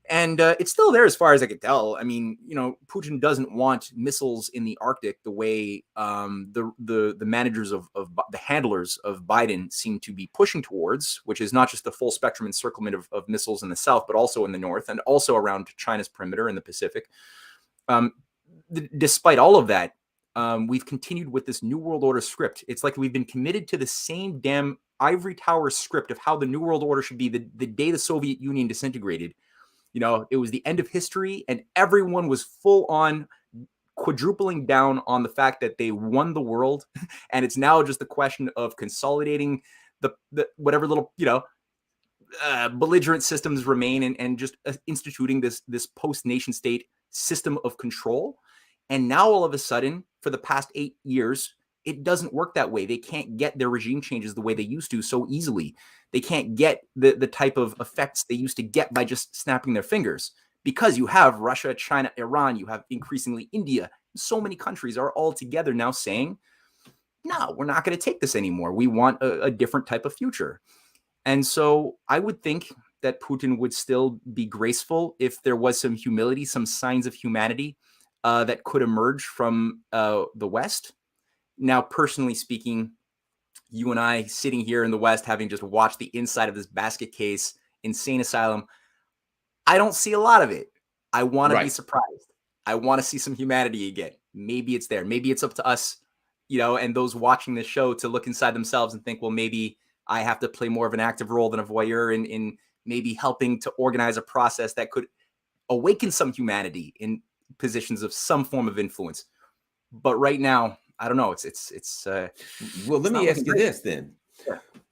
And it's still there as far as I can tell. Putin doesn't want missiles in the Arctic the way the managers of the handlers of Biden seem to be pushing towards, which is not just the full spectrum encirclement of missiles in the south, but also in the north and also around China's perimeter in the Pacific. Despite all of that, we've continued with this New World Order script. It's like we've been committed to the same damn ivory tower script of how the New World Order should be the day the Soviet Union disintegrated. You know, it was the end of history, and everyone was full on quadrupling down on the fact that they won the world, and it's now just a question of consolidating the whatever little, you know, belligerent systems remain, and just instituting this post nation state system of control. And now all of a sudden, for the past 8 years, it doesn't work that way. They can't get their regime changes the way they used to so easily. They can't get the type of effects they used to get by just snapping their fingers, because you have Russia, China, Iran, you have increasingly India. So many countries are all together now saying, no, we're not going to take this anymore. We want a different type of future. And so I would think that Putin would still be graceful if there was some humility, some signs of humanity that could emerge from the West. Now, personally speaking, you and I sitting here in the West, having just watched the inside of this basket case insane asylum, I don't see a lot of it. I want to be surprised. I want to see some humanity again. Maybe it's there. Maybe it's up to us, you know, and those watching this show to look inside themselves and think, well, maybe I have to play more of an active role than a voyeur in maybe helping to organize a process that could awaken some humanity in positions of some form of influence. But right now, I don't know. Well, let me ask you this then,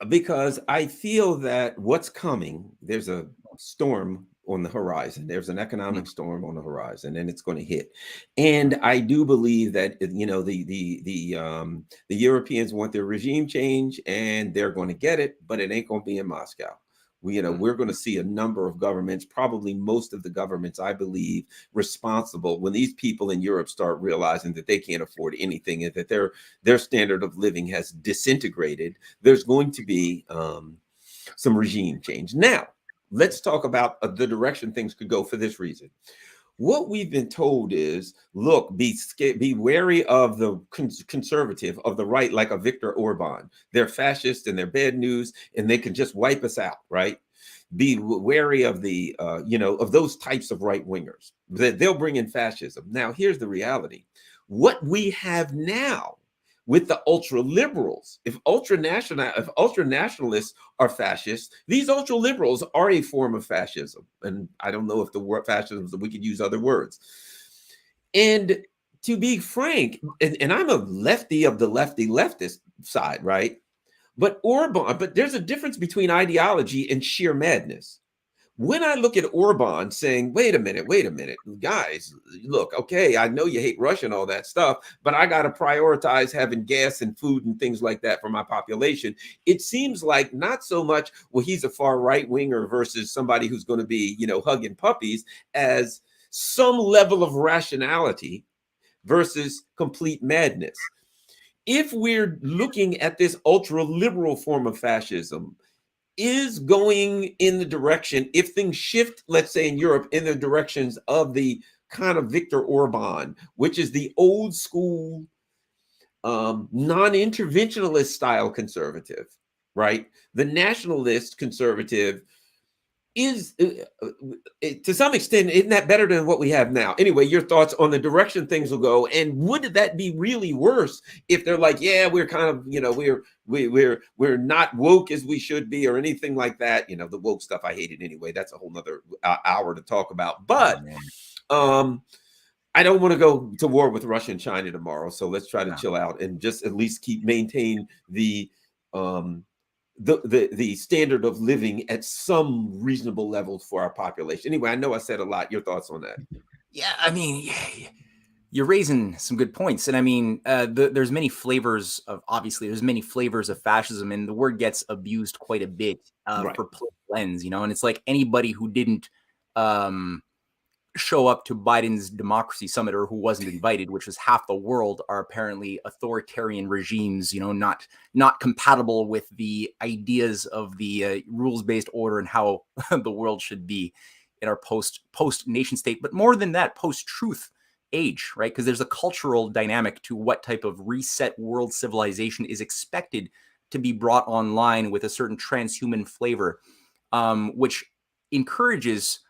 because I feel that what's coming, there's a storm on the horizon. There's an economic storm on the horizon, and it's going to hit. And I do believe that, you know, the Europeans want their regime change, and they're going to get it, but it ain't going to be in Moscow. We're going to see a number of governments, probably most of the governments, I believe, responsible when these people in Europe start realizing that they can't afford anything and that their standard of living has disintegrated. There's going to be some regime change. Now, let's talk about the direction things could go for this reason. What we've been told is, look, be wary of the conservative, of the right, like a Viktor Orban. They're fascist and they're bad news, and they can just wipe us out, right? Be wary of the, of those types of right wingers. That they'll bring in fascism. Now, here's the reality. What we have now with the ultra liberals, if ultra nationalists are fascists, these ultra liberals are a form of fascism. And I don't know if the word fascism, we could use other words. And to be frank, and I'm a lefty of the leftist side, right? But there's a difference between ideology and sheer madness. When I look at Orban saying, wait a minute, guys, look, okay, I know you hate Russia and all that stuff, but I got to prioritize having gas and food and things like that for my population. It seems like not so much, well, he's a far right winger versus somebody who's going to be, hugging puppies, as some level of rationality versus complete madness. If we're looking at this ultra liberal form of fascism, is going in the direction, if things shift, let's say in Europe, in the directions of the kind of Viktor Orban, which is the old school non-interventionalist style conservative, right? The nationalist conservative is, to some extent, isn't that better than what we have now? Anyway, your thoughts on the direction things will go, and would that be really worse if they're like, yeah, we're kind of, we're not woke as we should be, or anything like that? The woke stuff, I hate it anyway. That's a whole nother hour to talk about. But I don't want to go to war with Russia and China tomorrow, so let's try to chill out and just at least maintain the standard of living at some reasonable levels for our population. Anyway, I know I said a lot. Your thoughts on that? Yeah, I mean, you're raising some good points. And I mean, there's many flavors of fascism, and the word gets abused quite a bit for political ends, and it's like anybody who didn't show up to Biden's democracy summit, or who wasn't invited, which was half the world, are apparently authoritarian regimes, not compatible with the ideas of the rules-based order and how the world should be in our post nation state. But more than that, post-truth age, right? Because there's a cultural dynamic to what type of reset world civilization is expected to be brought online with a certain transhuman flavor, which encourages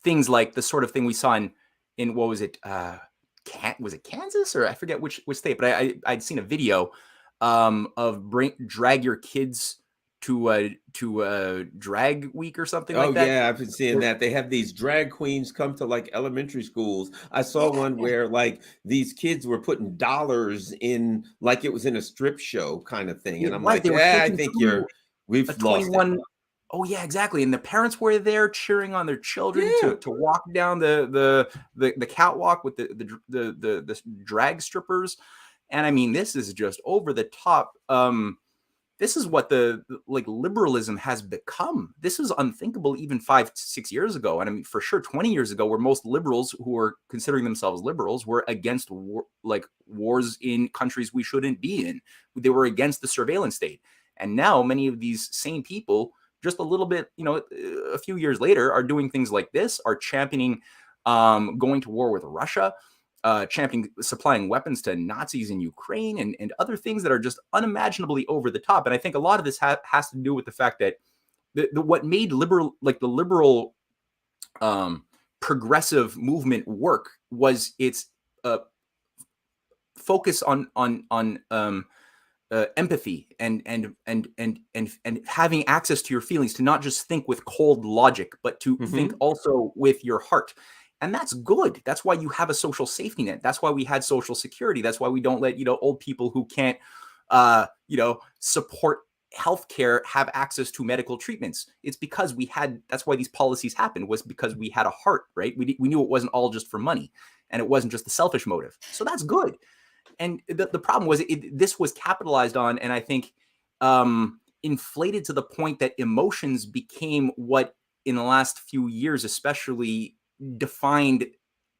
things like the sort of thing we saw in what was it? Was it Kansas, or I forget which state? But I'd seen a video of drag your kids drag week or something Oh like that. yeah, I've been seeing that. They have these drag queens come to like elementary schools. I saw Yeah, one where like these kids were putting dollars in like it was in a strip show kind of thing. yeah, And I'm right. like, They were yeah, I taking think through a we've lost it. 21. Oh yeah, exactly. And the parents were there cheering on their children Yeah. to walk down the catwalk with the drag strippers. And I mean, this is just over the top. This is what like liberalism has become. This was unthinkable even 5-6 years ago, and I mean for sure 20 years ago, where most liberals who were considering themselves liberals were against wars in countries we shouldn't be in. They were against the surveillance state, and now many of these same people, just a little bit, a few years later, are doing things like this, are championing going to war with Russia, championing supplying weapons to Nazis in Ukraine, and other things that are just unimaginably over the top. And I think a lot of this has to do with the fact that what made the liberal progressive movement work was its focus on empathy and having access to your feelings, to not just think with cold logic, but to think Hmm. also with your heart. And that's good. That's why you have a social safety net. That's why we had social security. That's why we don't let, old people who can't, support healthcare have access to medical treatments. It's because that's why these policies happened, was because we had a heart, right? We knew it wasn't all just for money, and it wasn't just a selfish motive. So that's good. And the problem was this was capitalized on, and I think inflated to the point that emotions became what, in the last few years especially, defined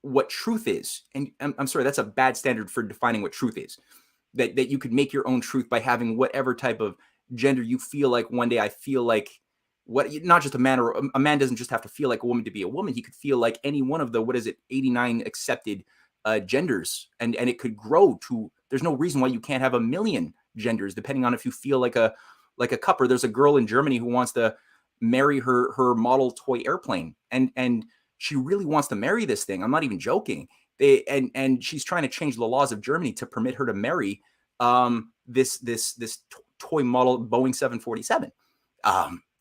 what truth is. And I'm sorry, that's a bad standard for defining what truth is. That you could make your own truth by having whatever type of gender you feel like. One day I feel like not just a man, or a man doesn't just have to feel like a woman to be a woman. He could feel like any one of the 89 accepted genders, and it could grow to. There's no reason why you can't have 1,000,000 genders, depending on if you feel like a couple. There's a girl in Germany who wants to marry her model toy airplane, and she really wants to marry this thing. I'm not even joking. And she's trying to change the laws of Germany to permit her to marry this toy model Boeing 747.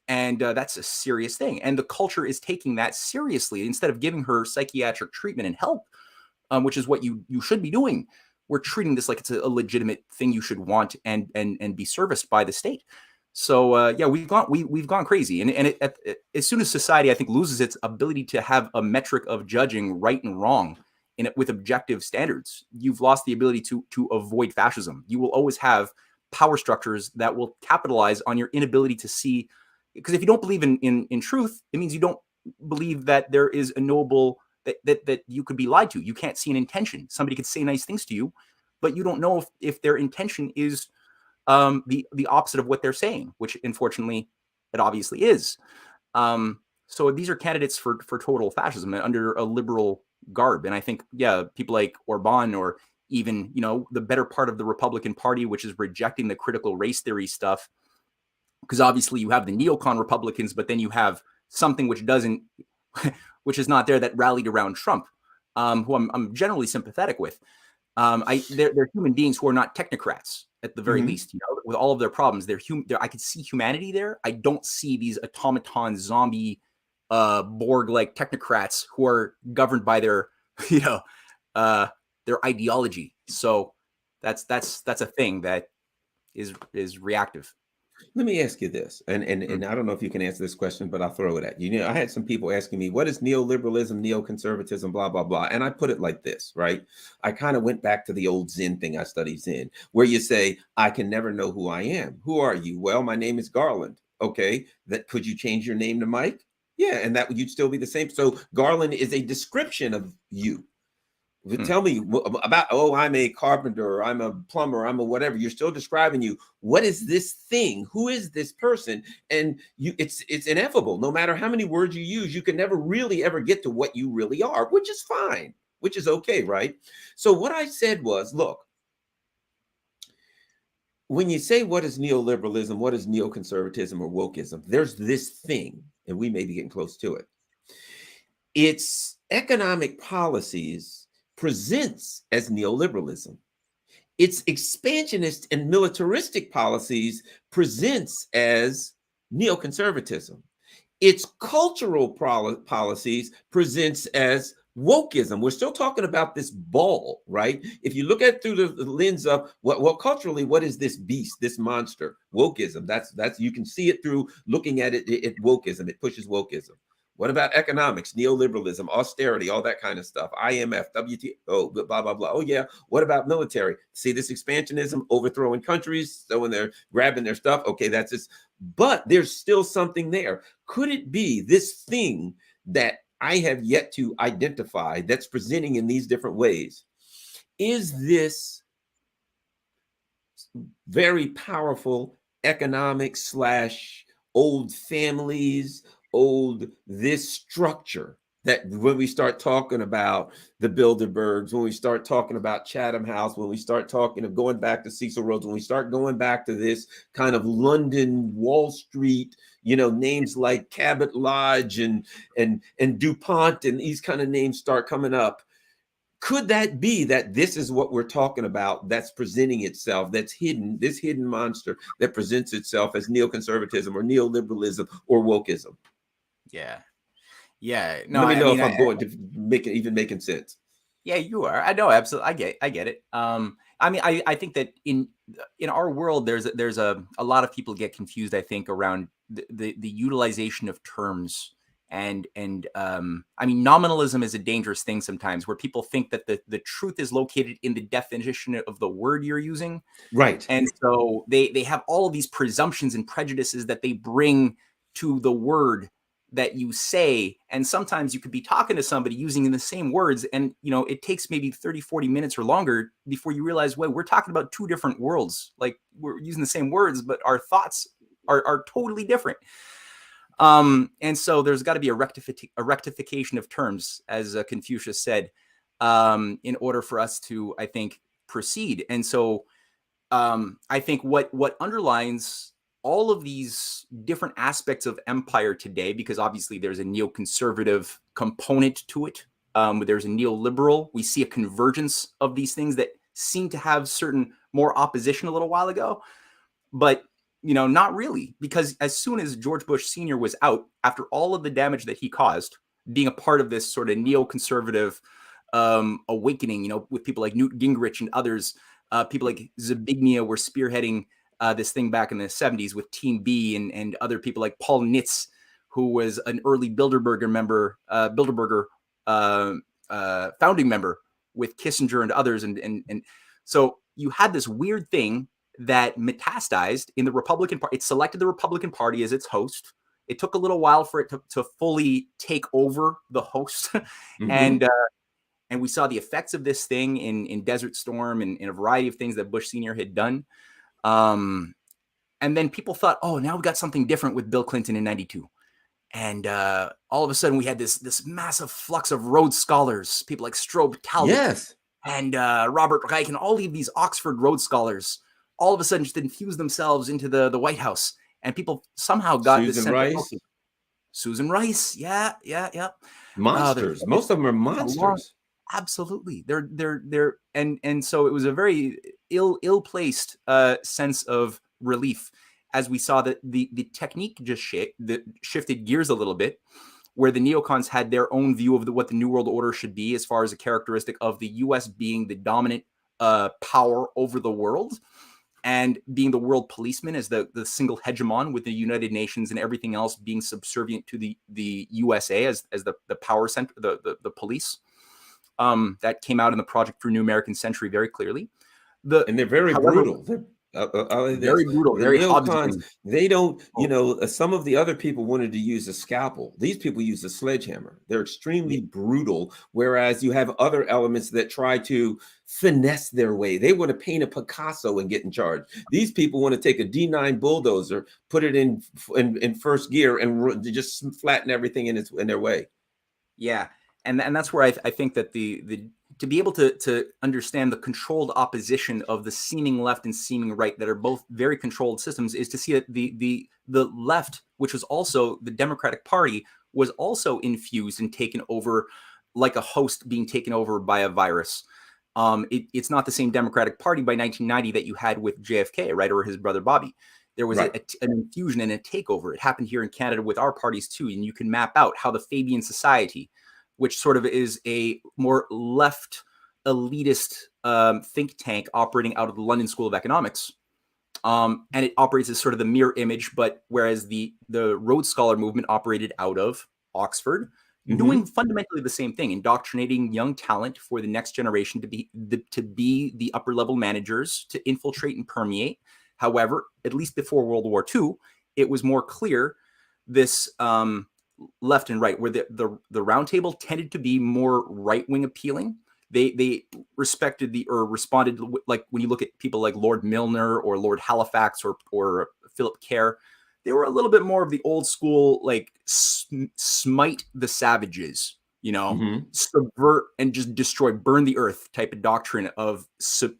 And that's a serious thing. And the culture is taking that seriously. Instead of giving her psychiatric treatment and help, which is what you should be doing, we're treating this like it's a legitimate thing you should want and be serviced by the state. So yeah, we've gone crazy, and as soon as society, I think, loses its ability to have a metric of judging right and wrong with objective standards, you've lost the ability to avoid fascism. You will always have power structures that will capitalize on your inability to see, because if you don't believe in truth, it means you don't believe that there is a noble that you could be lied to. You can't see an intention. Somebody could say nice things to you, but you don't know if their intention is the opposite of what they're saying, which unfortunately it obviously is. So these are candidates for total fascism under a liberal garb. And I think, yeah, people like Orban, or even, the better part of the Republican Party, which is rejecting the critical race theory stuff, because obviously you have the neocon Republicans, but then you have something which doesn't, which is not there, that rallied around Trump, who I'm generally sympathetic with. They're human beings who are not technocrats, at the very Hmm. least. With all of their problems, they're human. I could see humanity there. I don't see these automaton zombie Borg-like technocrats who are governed by their their ideology. So that's a thing that is reactive. Let me ask you this, Mm. and I don't know if you can answer this question, but I'll throw it at you. I had some people asking me, what is neoliberalism, neoconservatism, blah, blah, blah. And I put it like this, right? I kind of went back to the old Zen thing I studied Zen, where you say, I can never know who I am. Who are you? Well, my name is Garland. Okay. That could you change your name to Mike? Yeah, and that you'd still be the same. So Garland is a description of you. Mm. Tell me about, oh, I'm a carpenter, I'm a plumber, I'm a whatever. You're still describing you. What is this thing? Who is this person? And it's ineffable. No matter how many words you use, you can never really ever get to what you really are, which is fine, which is okay, right? So what I said was, look, when you say what is neoliberalism, what is neoconservatism or wokeism, there's this thing, and we may be getting close to it. Its economic policies presents as neoliberalism. its expansionist and militaristic policies presents as neoconservatism. Its cultural policies presents as wokeism. We're still talking about this ball, right? If you look at it through the lens of what culturally, what is this beast, this monster? Wokeism. That's you can see it through looking at it. Wokeism. It pushes wokeism. What about economics, neoliberalism, austerity, all that kind of stuff? IMF, WTO, blah, blah, blah. Oh, yeah. What about military? See this expansionism, overthrowing countries, so when they're grabbing their stuff, okay, that's just, but there's still something there. Could it be this thing that I have yet to identify that's presenting in these different ways? Is this very powerful economic / old families, old this structure that when we start talking about the Bilderbergs, when we start talking about Chatham House, when we start talking of going back to Cecil Rhodes, when we start going back to this kind of London Wall Street, names like Cabot Lodge and DuPont and these kind of names start coming up. Could that be that this is what we're talking about that's presenting itself, that's hidden, this hidden monster that presents itself as neoconservatism or neoliberalism or wokeism? Yeah. Yeah. No, Let me know if I'm going to making sense. Yeah, you are. I know. Absolutely. I get it. I think that in our world, there's a lot of people get confused, I think, around the utilization of terms. And nominalism is a dangerous thing sometimes, where people think that the truth is located in the definition of the word you're using. Right. And so they have all of these presumptions and prejudices that they bring to the word that you say. And sometimes you could be talking to somebody using the same words, and it takes maybe 30, 40 minutes or longer before you realize, wait, we're talking about two different worlds. Like, we're using the same words, but our thoughts are totally different. And so there's got to be a rectification of terms, as Confucius said, in order for us to, I think, proceed. And so I think what underlines all of these different aspects of empire today, because obviously there's a neoconservative component to it, there's a neoliberal, we see a convergence of these things that seem to have certain more opposition a little while ago, but not really, because as soon as George Bush Sr. was out, after all of the damage that he caused, being a part of this sort of neoconservative awakening, with people like Newt Gingrich and others, people like Zbigniew were spearheading this thing back in the 70s with Team B and other people like Paul Nitz, who was an early Bilderberger member, founding member with Kissinger and others. And so you had this weird thing that metastasized in the Republican Party. It selected the Republican Party as its host. It took a little while for it to fully take over the host. Mm-hmm. And we saw the effects of this thing in Desert Storm and in a variety of things that Bush Sr. had done. And then people thought, oh, now we got something different with Bill Clinton in 92. And all of a sudden we had this massive flux of Rhodes Scholars, people like Strobe Talbot, yes, and Robert Reich, and all of these Oxford Rhodes Scholars all of a sudden just infused themselves into the White House. And people somehow got Susan Rice. Susan Rice. Yeah. Monsters. Most of them are monsters. Absolutely. They're and so it was a very ill-placed sense of relief as we saw that the technique just shifted gears a little bit, where the neocons had their own view of what the New World Order should be, as far as a characteristic of the US being the dominant power over the world, and being the world policeman as the single hegemon, with the United Nations and everything else being subservient to the USA as the power center, the police. That came out in the Project for New American Century very clearly. And they're very brutal. Very brutal. Very neocons. They don't, some of the other people wanted to use a scalpel. These people use a sledgehammer. They're extremely brutal. Whereas you have other elements that try to finesse their way. They want to paint a Picasso and get in charge. These people want to take a D9 bulldozer, put it in first gear, and just flatten everything in their way. Yeah. And that's where I think that the to be able to understand the controlled opposition of the seeming left and seeming right, that are both very controlled systems, is to see that the left, which was also the Democratic Party, was also infused and taken over like a host being taken over by a virus. It's not the same Democratic Party by 1990 that you had with JFK, right, or his brother Bobby. There was Right. an infusion and a takeover. It happened here in Canada with our parties too, and you can map out how the Fabian Society, which sort of is a more left elitist think tank operating out of the London School of Economics, and it operates as sort of the mirror image. But whereas the Rhodes Scholar movement operated out of Oxford, doing fundamentally the same thing, indoctrinating young talent for the next generation to be the upper level managers, to infiltrate and permeate. However, at least before World War II, it was more clear this left and right, where the round table tended to be more right wing appealing. They respected or responded, like when you look at people like Lord Milner or Lord Halifax or Philip Kerr, they were a little bit more of the old school, like smite the savages, subvert and just destroy, burn the earth type of doctrine of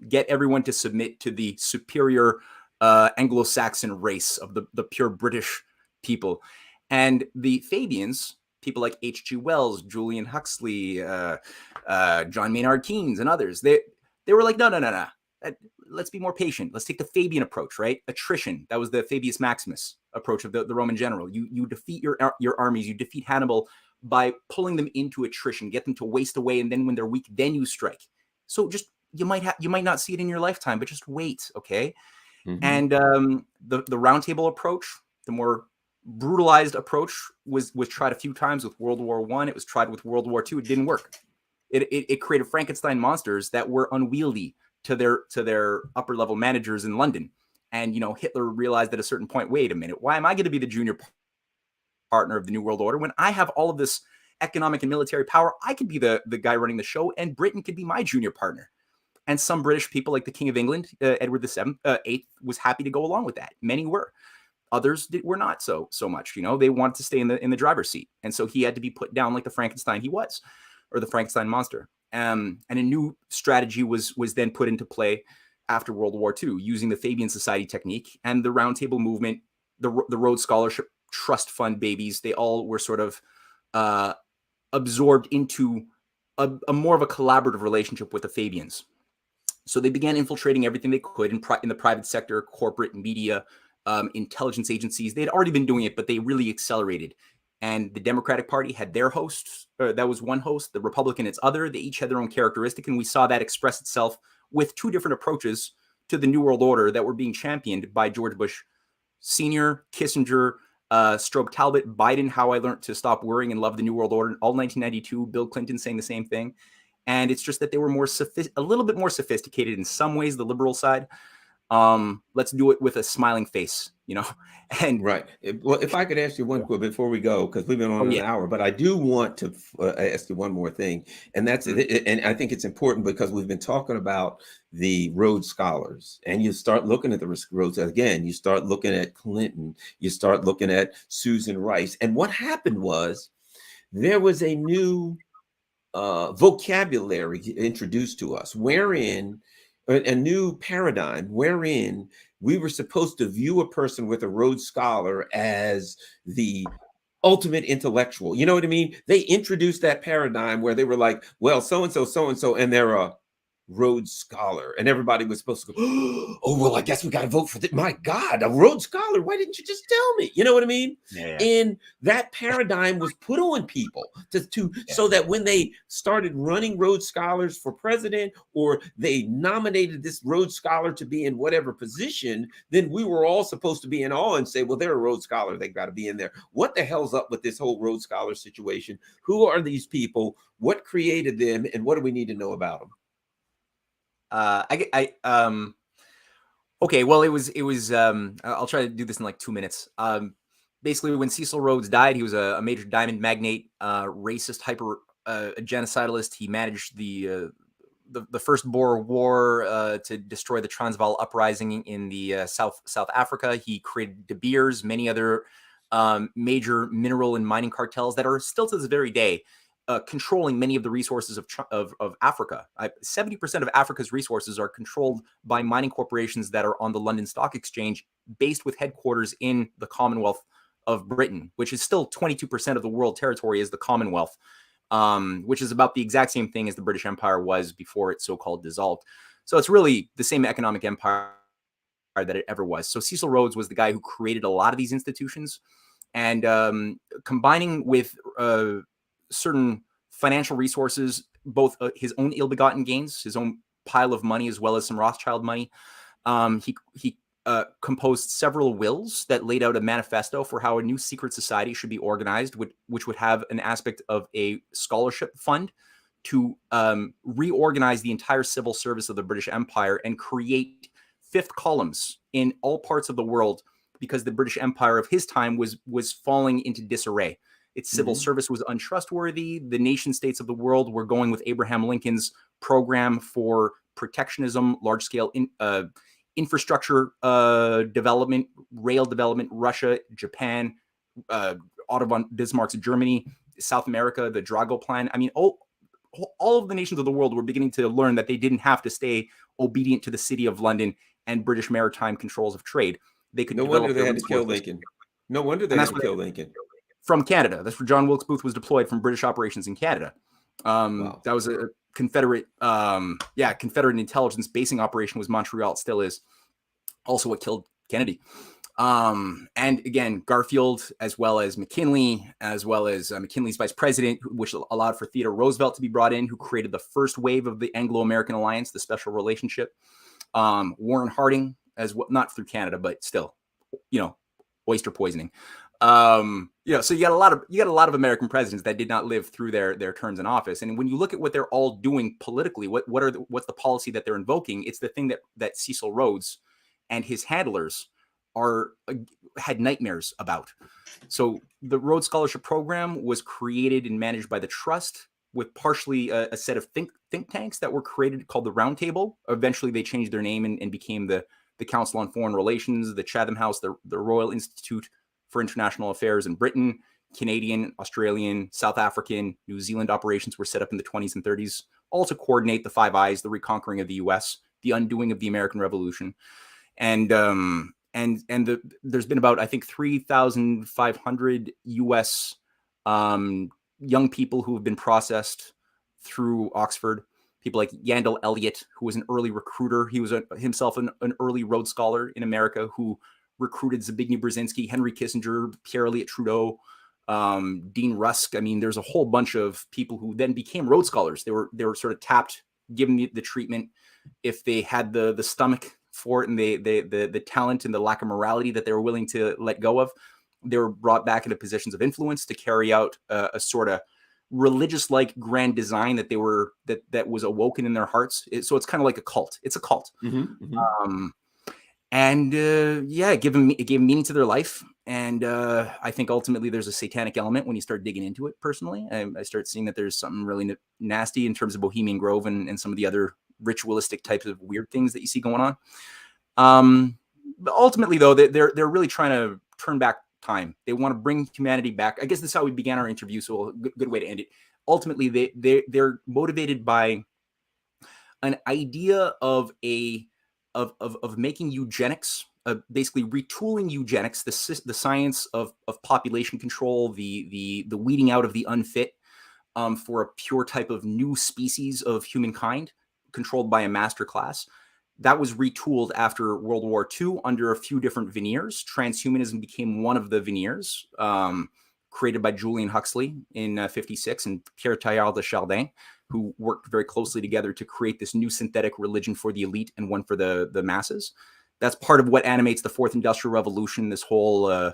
get everyone to submit to the superior Anglo-Saxon race of the pure British people. And the Fabians, people like H.G. Wells, Julian Huxley, John Maynard Keynes, and others, they were like, no. Let's be more patient. Let's take the Fabian approach, right? Attrition. That was the Fabius Maximus approach of the Roman general. You defeat your armies, you defeat Hannibal by pulling them into attrition, get them to waste away, and then when they're weak, then you strike. So just you might not see it in your lifetime, but just wait, okay? And the round table approach, the more brutalized approach, was tried a few times with World War I. It was tried with World War II. It didn't work. It created Frankenstein monsters that were unwieldy to their upper level managers in London. And Hitler realized at a certain point, wait a minute, why am I going to be the junior partner of the New World Order when I have all of this economic and military power? I could be the guy running the show, and Britain could be my junior partner. And some British people, like the King of England, Edward VIII, was happy to go along with that. Many were. Others were not so much. They wanted to stay in the driver's seat, and so he had to be put down like the Frankenstein he was, or the Frankenstein monster. And a new strategy was then put into play after World War II, using the Fabian Society technique and the Round Table movement, the Rhodes Scholarship Trust Fund babies. They all were sort of absorbed into a more of a collaborative relationship with the Fabians. So they began infiltrating everything they could in the private sector, corporate media, intelligence agencies. They had already been doing it, but they really accelerated. And the Democratic Party had their host. That was one host. The Republican, its other. They each had their own characteristic. And we saw that express itself with two different approaches to the New World Order that were being championed by George Bush Sr., Kissinger, Strobe Talbot, Biden, How I Learned to Stop Worrying and Love the New World Order, all 1992, Bill Clinton saying the same thing. And it's just that they were a little bit more sophisticated in some ways, the liberal side. Let's do it with a smiling face, And right. Well, if I could ask you one quick before we go, because we've been on an hour, but I do want to ask you one more thing, and that's and I think it's important because we've been talking about the Rhodes Scholars, and you start looking at the Rhodes again. You start looking at Clinton. You start looking at Susan Rice, and what happened was there was a new vocabulary introduced to us, wherein a new paradigm wherein we were supposed to view a person with a Rhodes Scholar as the ultimate intellectual. You know what I mean? They introduced that paradigm where they were like, well, so-and-so, and they're a Rhodes Scholar. And everybody was supposed to go, oh, well, I guess we got to vote for this. My God, a Rhodes Scholar. Why didn't you just tell me? You know what I mean? Yeah. And that paradigm was put on people so that when they started running Rhodes Scholars for president, or they nominated this Rhodes Scholar to be in whatever position, then we were all supposed to be in awe and say, well, they're a Rhodes Scholar. They've got to be in there. What the hell's up with this whole Rhodes Scholar situation? Who are these people? What created them? And what do we need to know about them? Okay, well, it was I'll try to do this in like 2 minutes. Basically, when Cecil Rhodes died, he was a major diamond magnate, racist, hyper genocidalist. He managed the first Boer War to destroy the Transvaal uprising in the South Africa. He created De Beers, many other major mineral and mining cartels that are still to this very day controlling many of the resources of Africa. 70% of Africa's resources are controlled by mining corporations that are on the London Stock Exchange, based with headquarters in the Commonwealth of Britain, which is still 22% of the world territory is the Commonwealth. which is about the exact same thing as the British Empire was before it so-called dissolved. So it's really the same economic empire that it ever was. So Cecil Rhodes was the guy who created a lot of these institutions, and combining with certain financial resources, both his own ill-begotten gains, his own pile of money, as well as some Rothschild money. He composed several wills that laid out a manifesto for how a new secret society should be organized, which would have an aspect of a scholarship fund to reorganize the entire civil service of the British Empire and create fifth columns in all parts of the world, because the British Empire of his time was falling into disarray. Its civil service was untrustworthy. The nation states of the world were going with Abraham Lincoln's program for protectionism, large-scale infrastructure development, rail development, Russia, Japan, Otto von Bismarck's Germany, South America, the Drago Plan. I mean, all of the nations of the world were beginning to learn that they didn't have to stay obedient to the City of London and British maritime controls of trade. They could. No wonder they had to kill Lincoln. No wonder they had to kill Lincoln. From Canada. That's where John Wilkes Booth was deployed from British operations in Canada. Wow. That was a Confederate, Confederate intelligence basing operation, was Montreal. It still is. Also what killed Kennedy. And again, Garfield, as well as McKinley, as well as McKinley's vice president, which allowed for Theodore Roosevelt to be brought in, who created the first wave of the Anglo-American alliance, the special relationship. Warren Harding, as well, not through Canada, but still, oyster poisoning. So you got a lot of American presidents that did not live through their terms in office. And when you look at what they're all doing politically, what's the policy that they're invoking? It's the thing that Cecil Rhodes and his handlers had nightmares about. So the Rhodes Scholarship Program was created and managed by the Trust, with partially a set of think tanks that were created called the Round Table. Eventually they changed their name and became the Council on Foreign Relations, the Chatham House, the Royal Institute for International Affairs in Britain. Canadian, Australian, South African, New Zealand operations were set up in the 20s and 30s, all to coordinate the Five Eyes, the reconquering of the U.S., the undoing of the American Revolution. And there's been about, I think, 3,500 U.S. Young people who have been processed through Oxford. People like Yandell Elliott, who was an early recruiter. He was himself an early Rhodes Scholar in America who recruited Zbigniew Brzezinski, Henry Kissinger, Pierre Elliott Trudeau, Dean Rusk. I mean, there's a whole bunch of people who then became Rhodes Scholars. They were sort of tapped, given the treatment, if they had the stomach for it and the talent and the lack of morality that they were willing to let go of. They were brought back into positions of influence to carry out a sort of religious-like grand design that that was awoken in their hearts. So it's kind of like a cult. It's a cult. It gave meaning to their life. And I think ultimately there's a satanic element when you start digging into it. Personally, I start seeing that there's something really nasty in terms of Bohemian Grove and some of the other ritualistic types of weird things that you see going on. But ultimately, though, they're really trying to turn back time. They want to bring humanity back. I guess this is how we began our interview, so a good way to end it. Ultimately, they're motivated by an idea of making eugenics, basically retooling eugenics, the science of population control, the weeding out of the unfit, for a pure type of new species of humankind controlled by a master class. That was retooled after World War II under a few different veneers. Transhumanism became one of the veneers, created by Julian Huxley in 1956 and Pierre Teilhard de Chardin, who worked very closely together to create this new synthetic religion for the elite and one for the masses. That's part of what animates the Fourth Industrial Revolution, this whole, we're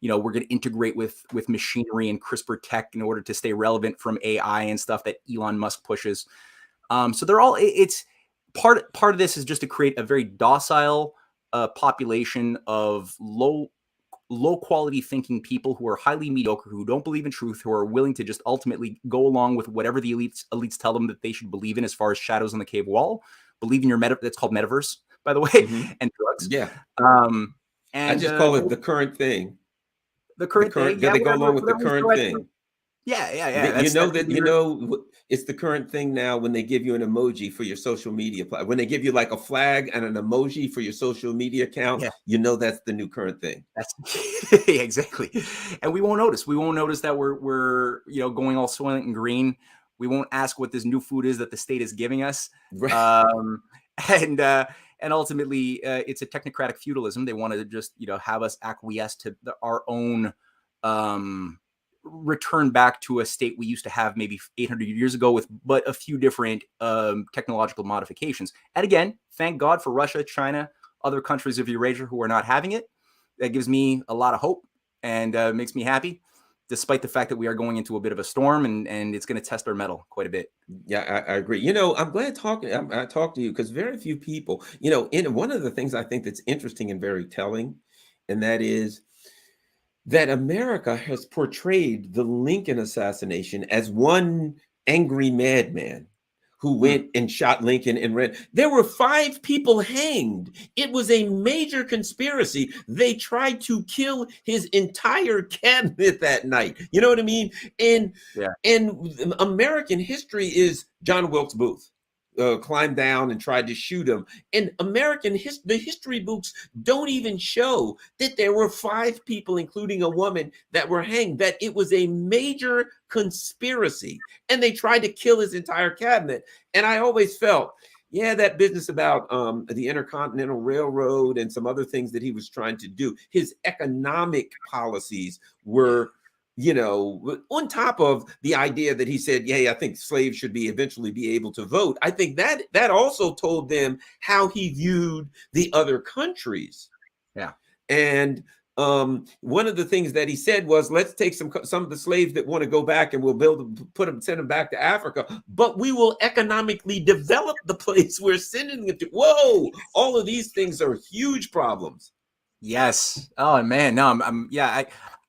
going to integrate with machinery and CRISPR tech in order to stay relevant from AI and stuff that Elon Musk pushes. So they're all, it's part of this is just to create a very docile population of low quality thinking people who are highly mediocre, who don't believe in truth, who are willing to just ultimately go along with whatever the elites tell them that they should believe in, as far as shadows on the cave wall, believe in your that's called metaverse, by the way, and drugs. Yeah. And I just call it the current thing. The current thing. Yeah, they go along with the current thing. Yeah. You know That's that, it's the current thing now when they give you an emoji for your social media. When they give you like a flag and an emoji for your social media account, yeah. that's the new current thing. That's yeah, exactly. And we won't notice. We won't notice that we're going all soylent and green. We won't ask what this new food is that the state is giving us. Right. Um, and uh, and ultimately, it's a technocratic feudalism. They want to just have us acquiesce to our own return back to a state we used to have maybe 800 years ago with but a few different technological modifications. And again, thank God for Russia, China, other countries of Eurasia who are not having it. That gives me a lot of hope and makes me happy, despite the fact that we are going into a bit of a storm and it's going to test our mettle quite a bit. Yeah, I agree. I'm glad I talked to you because very few people, in one of the things I think that's interesting and very telling, and that is that America has portrayed the Lincoln assassination as one angry madman who went and shot Lincoln and ran. There were 5 people hanged. It was a major conspiracy. They tried to kill his entire cabinet that night. You know what I mean? And American history is John Wilkes Booth. Climbed down and tried to shoot him. And the history books don't even show that there were 5 people, including a woman, that were hanged, that it was a major conspiracy. And they tried to kill his entire cabinet. And I always felt, that business about the Intercontinental Railroad and some other things that he was trying to do, his economic policies were on top of the idea that he said, I think slaves should eventually be able to vote. I think that also told them how he viewed the other countries. Yeah. And one of the things that he said was, let's take some of the slaves that want to go back and we'll send them back to Africa, but we will economically develop the place we're sending them to. Whoa, all of these things are huge problems. Yes. Oh man, no,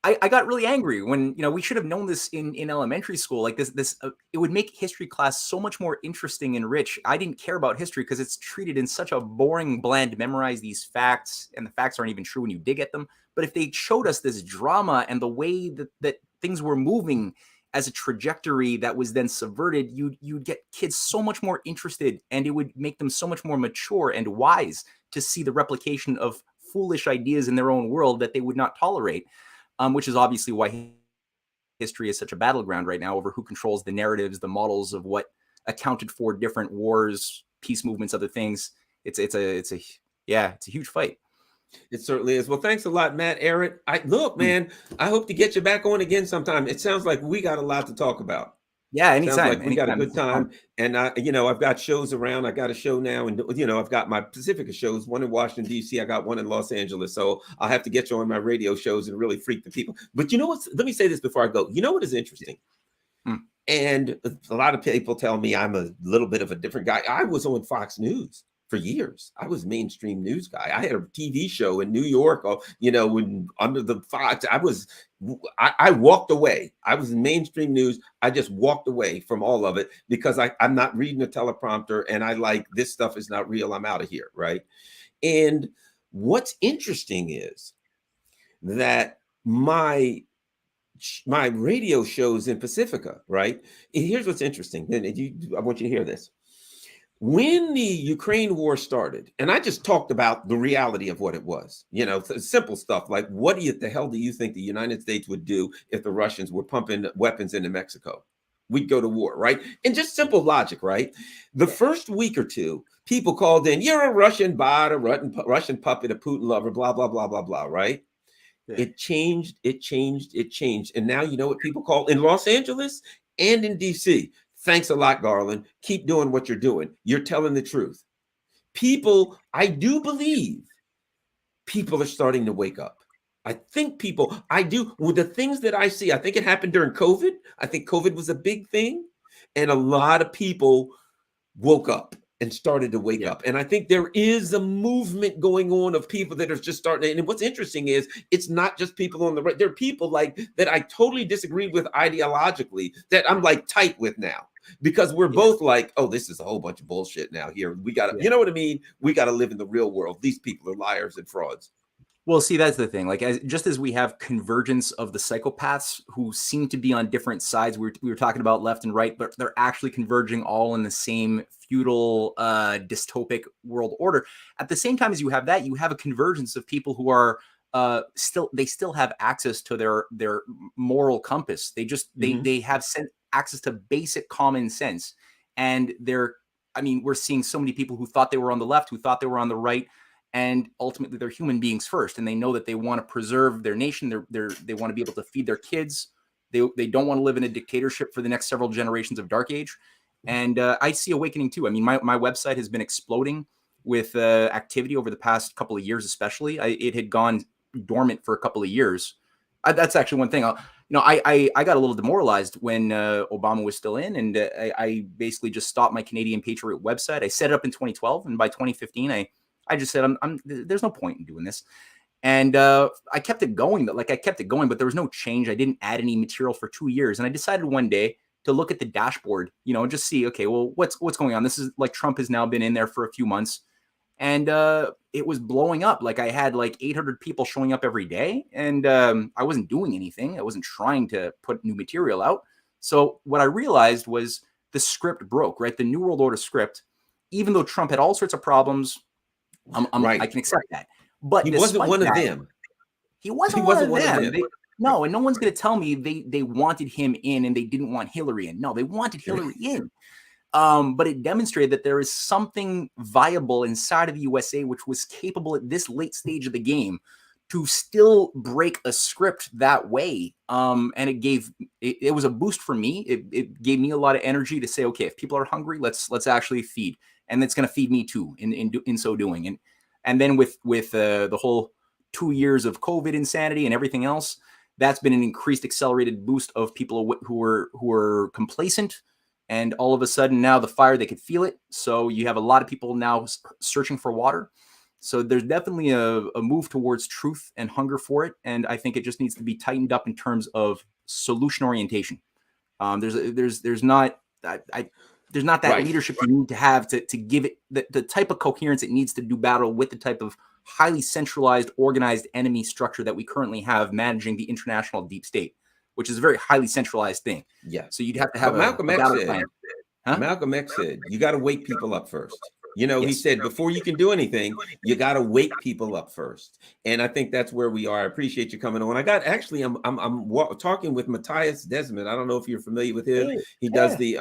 I got really angry when we should have known this in elementary school. Like this it would make history class so much more interesting and rich. I didn't care about history because it's treated in such a boring, bland, memorize these facts, and the facts aren't even true when you dig at them. But if they showed us this drama and the way that things were moving as a trajectory that was then subverted, you'd get kids so much more interested, and it would make them so much more mature and wise to see the replication of foolish ideas in their own world that they would not tolerate, which is obviously why history is such a battleground right now over who controls the narratives, the models of what accounted for different wars, peace movements, other things. It's a huge fight. It certainly is. Well, thanks a lot, Matt. Ehret, man, I hope to get you back on again sometime. It sounds like we got a lot to talk about. Yeah, anytime. Sounds like we got a good time. And I've got shows around. I got a show now, and I've got my Pacifica shows, one in Washington, D.C. I got one in Los Angeles. So I'll have to get you on my radio shows and really freak the people. But you know what? Let me say this before I go. You know what is interesting? And a lot of people tell me I'm a little bit of a different guy. I was on Fox News for years. I was a mainstream news guy. I had a TV show in New York, when under the Fox, I walked away. I was in mainstream news. I just walked away from all of it because I'm not reading a teleprompter, and this stuff is not real. I'm out of here, right? And what's interesting is that my radio shows in Pacifica, right? Here's what's interesting. And I want you to hear this. When the Ukraine war started, and I just talked about the reality of what it was, simple stuff like, what the hell do you think the United States would do if the Russians were pumping weapons into Mexico? We'd go to war, right? And just simple logic, right? The first week or two, people called in, you're a Russian bot, a Russian puppet, a Putin lover, blah, blah, blah, blah, blah, right? Yeah. It changed. And now you know what people call in Los Angeles and in DC. Thanks a lot, Garland. Keep doing what you're doing. You're telling the truth. I do believe people are starting to wake up. I do. With the things that I see, I think it happened during COVID. I think COVID was a big thing. And a lot of people woke up and started to wake up. And I think there is a movement going on of people that are just starting. And what's interesting is it's not just people on the right. There are people that I totally disagree with ideologically that I'm tight with now. Because we're both oh, this is a whole bunch of bullshit now here. We got to, you know what I mean? We got to live in the real world. These people are liars and frauds. Well, see, that's the thing. Like, just as we have convergence of the psychopaths who seem to be on different sides, we were talking about left and right, but they're actually converging all in the same feudal, dystopic world order. At the same time as you have that, you have a convergence of people who are still have access to their moral compass. They just they have access to basic common sense, and I mean, we're seeing so many people who thought they were on the left, who thought they were on the right. And ultimately, they're human beings first, and they know that they want to preserve their nation. They want to be able to feed their kids. They don't want to live in a dictatorship for the next several generations of dark age. And I see awakening too. I mean, my website has been exploding with activity over the past couple of years, especially. It had gone dormant for a couple of years. That's actually one thing. I got a little demoralized when Obama was still in, and I basically just stopped my Canadian Patriot website. I set it up in 2012, and by 2015, I just said, there's no point in doing this. And I kept it going, but there was no change. I didn't add any material for 2 years. And I decided one day to look at the dashboard, and just see, okay, well, what's going on? This is like Trump has now been in there for a few months, and it was blowing up. Like, I had like 800 people showing up every day, and I wasn't doing anything. I wasn't trying to put new material out. So what I realized was the script broke, right? The New World Order script, even though Trump had all sorts of problems, Right. I can accept that. But he wasn't one of them. He wasn't one of them. No, and no one's going to tell me they wanted him in and they didn't want Hillary in. No, they wanted Hillary in. But it demonstrated that there is something viable inside of the USA which was capable at this late stage of the game to still break a script that way. And it was a boost for me. It gave me a lot of energy to say, okay, if people are hungry, let's actually feed. And it's going to feed me too in so doing. And then with the whole 2 years of COVID insanity and everything else, that's been an increased accelerated boost of people who were complacent. And all of a sudden now the fire, they could feel it. So you have a lot of people now searching for water. So there's definitely a move towards truth and hunger for it. And I think it just needs to be tightened up in terms of solution orientation. There's not that Right. leadership you need to have to give it the type of coherence it needs to do battle with the type of highly centralized, organized enemy structure that we currently have managing the international deep state, which is a very highly centralized thing. Yeah. So you'd have to have But Malcolm X battle said, plan. Huh? Malcolm X said, you got to wake people up first. He Yes. said, before you can do anything, you got to wake people up first. And I think that's where we are. I appreciate you coming on. I'm talking with Matthias Desmond. I don't know if you're familiar with him. He does the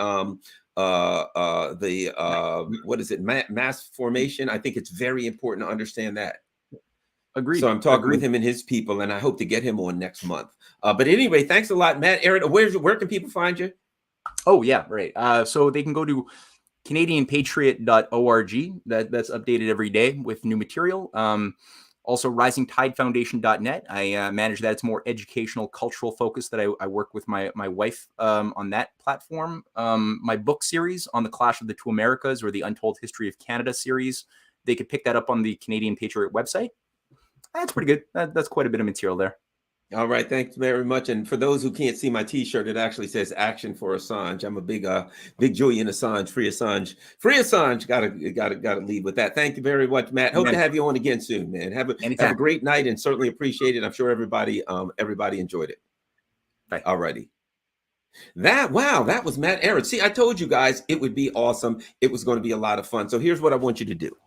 what is it? Mass formation. I think it's very important to understand that. Agreed. So I'm talking with him and his people, and I hope to get him on next month. But anyway, thanks a lot, Matt. Ehret, where can people find you? Oh, yeah, right. So they can go to CanadianPatriot.org. That's updated every day with new material. Also, RisingTideFoundation.net. I manage that. It's more educational, cultural focus that I work with my wife on that platform. My book series on the Clash of the Two Americas, or the Untold History of Canada series, they could pick that up on the Canadian Patriot website. That's pretty good. That's quite a bit of material there. All right, thanks very much. And for those who can't see my T-shirt, it actually says "Action for Assange." I'm a big Julian Assange, free Assange, free Assange. Gotta leave with that. Thank you very much, Matt. Hope to have you on again soon, man. Have a great night, and certainly appreciate it. I'm sure everybody enjoyed it. Bye. All righty. That was Matt Ehret. See, I told you guys it would be awesome. It was going to be a lot of fun. So here's what I want you to do.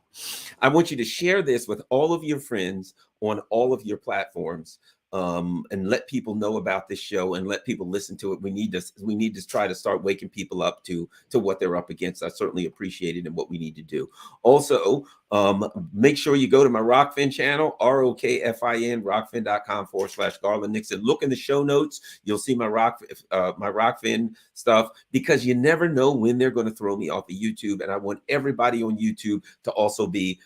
I want you to share this with all of your friends on all of your platforms. And let people know about this show and let people listen to it. We need to try to start waking people up to what they're up against. I certainly appreciate it and what we need to do. Also, make sure you go to my Rockfin channel, ROKFIN, rockfin.com/Garland Nixon. Look in the show notes. You'll see my Rockfin stuff, because you never know when they're going to throw me off of YouTube. And I want everybody on YouTube to also be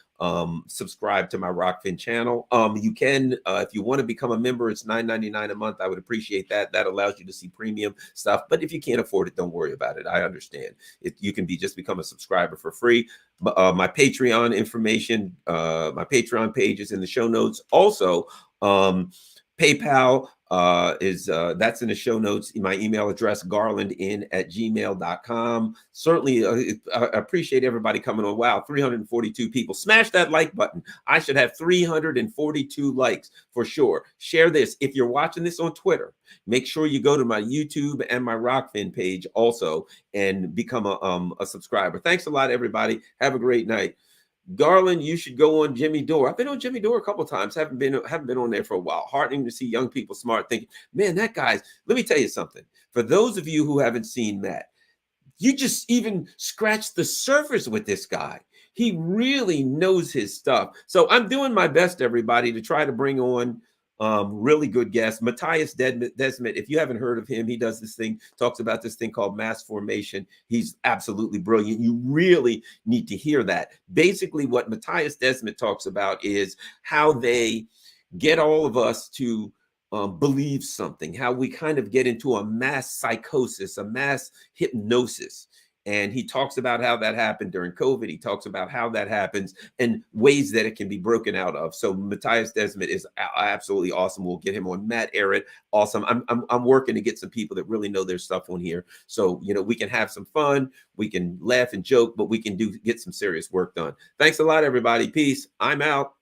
subscribe to my Rockfin channel. You can, if you want to become a member, it's $9.99 a month. I would appreciate that. That allows you to see premium stuff. But if you can't afford it, don't worry about it. I understand. You can just become a subscriber for free. My Patreon information, my Patreon page is in the show notes. Also, PayPal, That's in the show notes. My email address, garlandin@gmail.com. Certainly, I appreciate everybody coming on. Wow, 342 people. Smash that like button. I should have 342 likes for sure. Share this. If you're watching this on Twitter, make sure you go to my YouTube and my Rockfin page also and become a subscriber. Thanks a lot, everybody. Have a great night. Garland, you should go on Jimmy Dore. I've been on Jimmy Dore a couple of times. Haven't been on there for a while. Heartening to see young people smart thinking, man, that guy's, let me tell you something. For those of you who haven't seen Matt, you just even scratched the surface with this guy. He really knows his stuff. So I'm doing my best, everybody, to try to bring on really good guests. Matthias Desmet, if you haven't heard of him, he does this thing, talks about this thing called mass formation. He's absolutely brilliant. You really need to hear that. Basically, what Matthias Desmet talks about is how they get all of us to believe something, how we kind of get into a mass psychosis, a mass hypnosis. And he talks about how that happened during COVID. He talks about how that happens and ways that it can be broken out of. So Matthias Desmet is absolutely awesome. We'll get him on. Matt Ehret, awesome. I'm working to get some people that really know their stuff on here. So, you know, we can have some fun. We can laugh and joke, but we can get some serious work done. Thanks a lot, everybody. Peace. I'm out.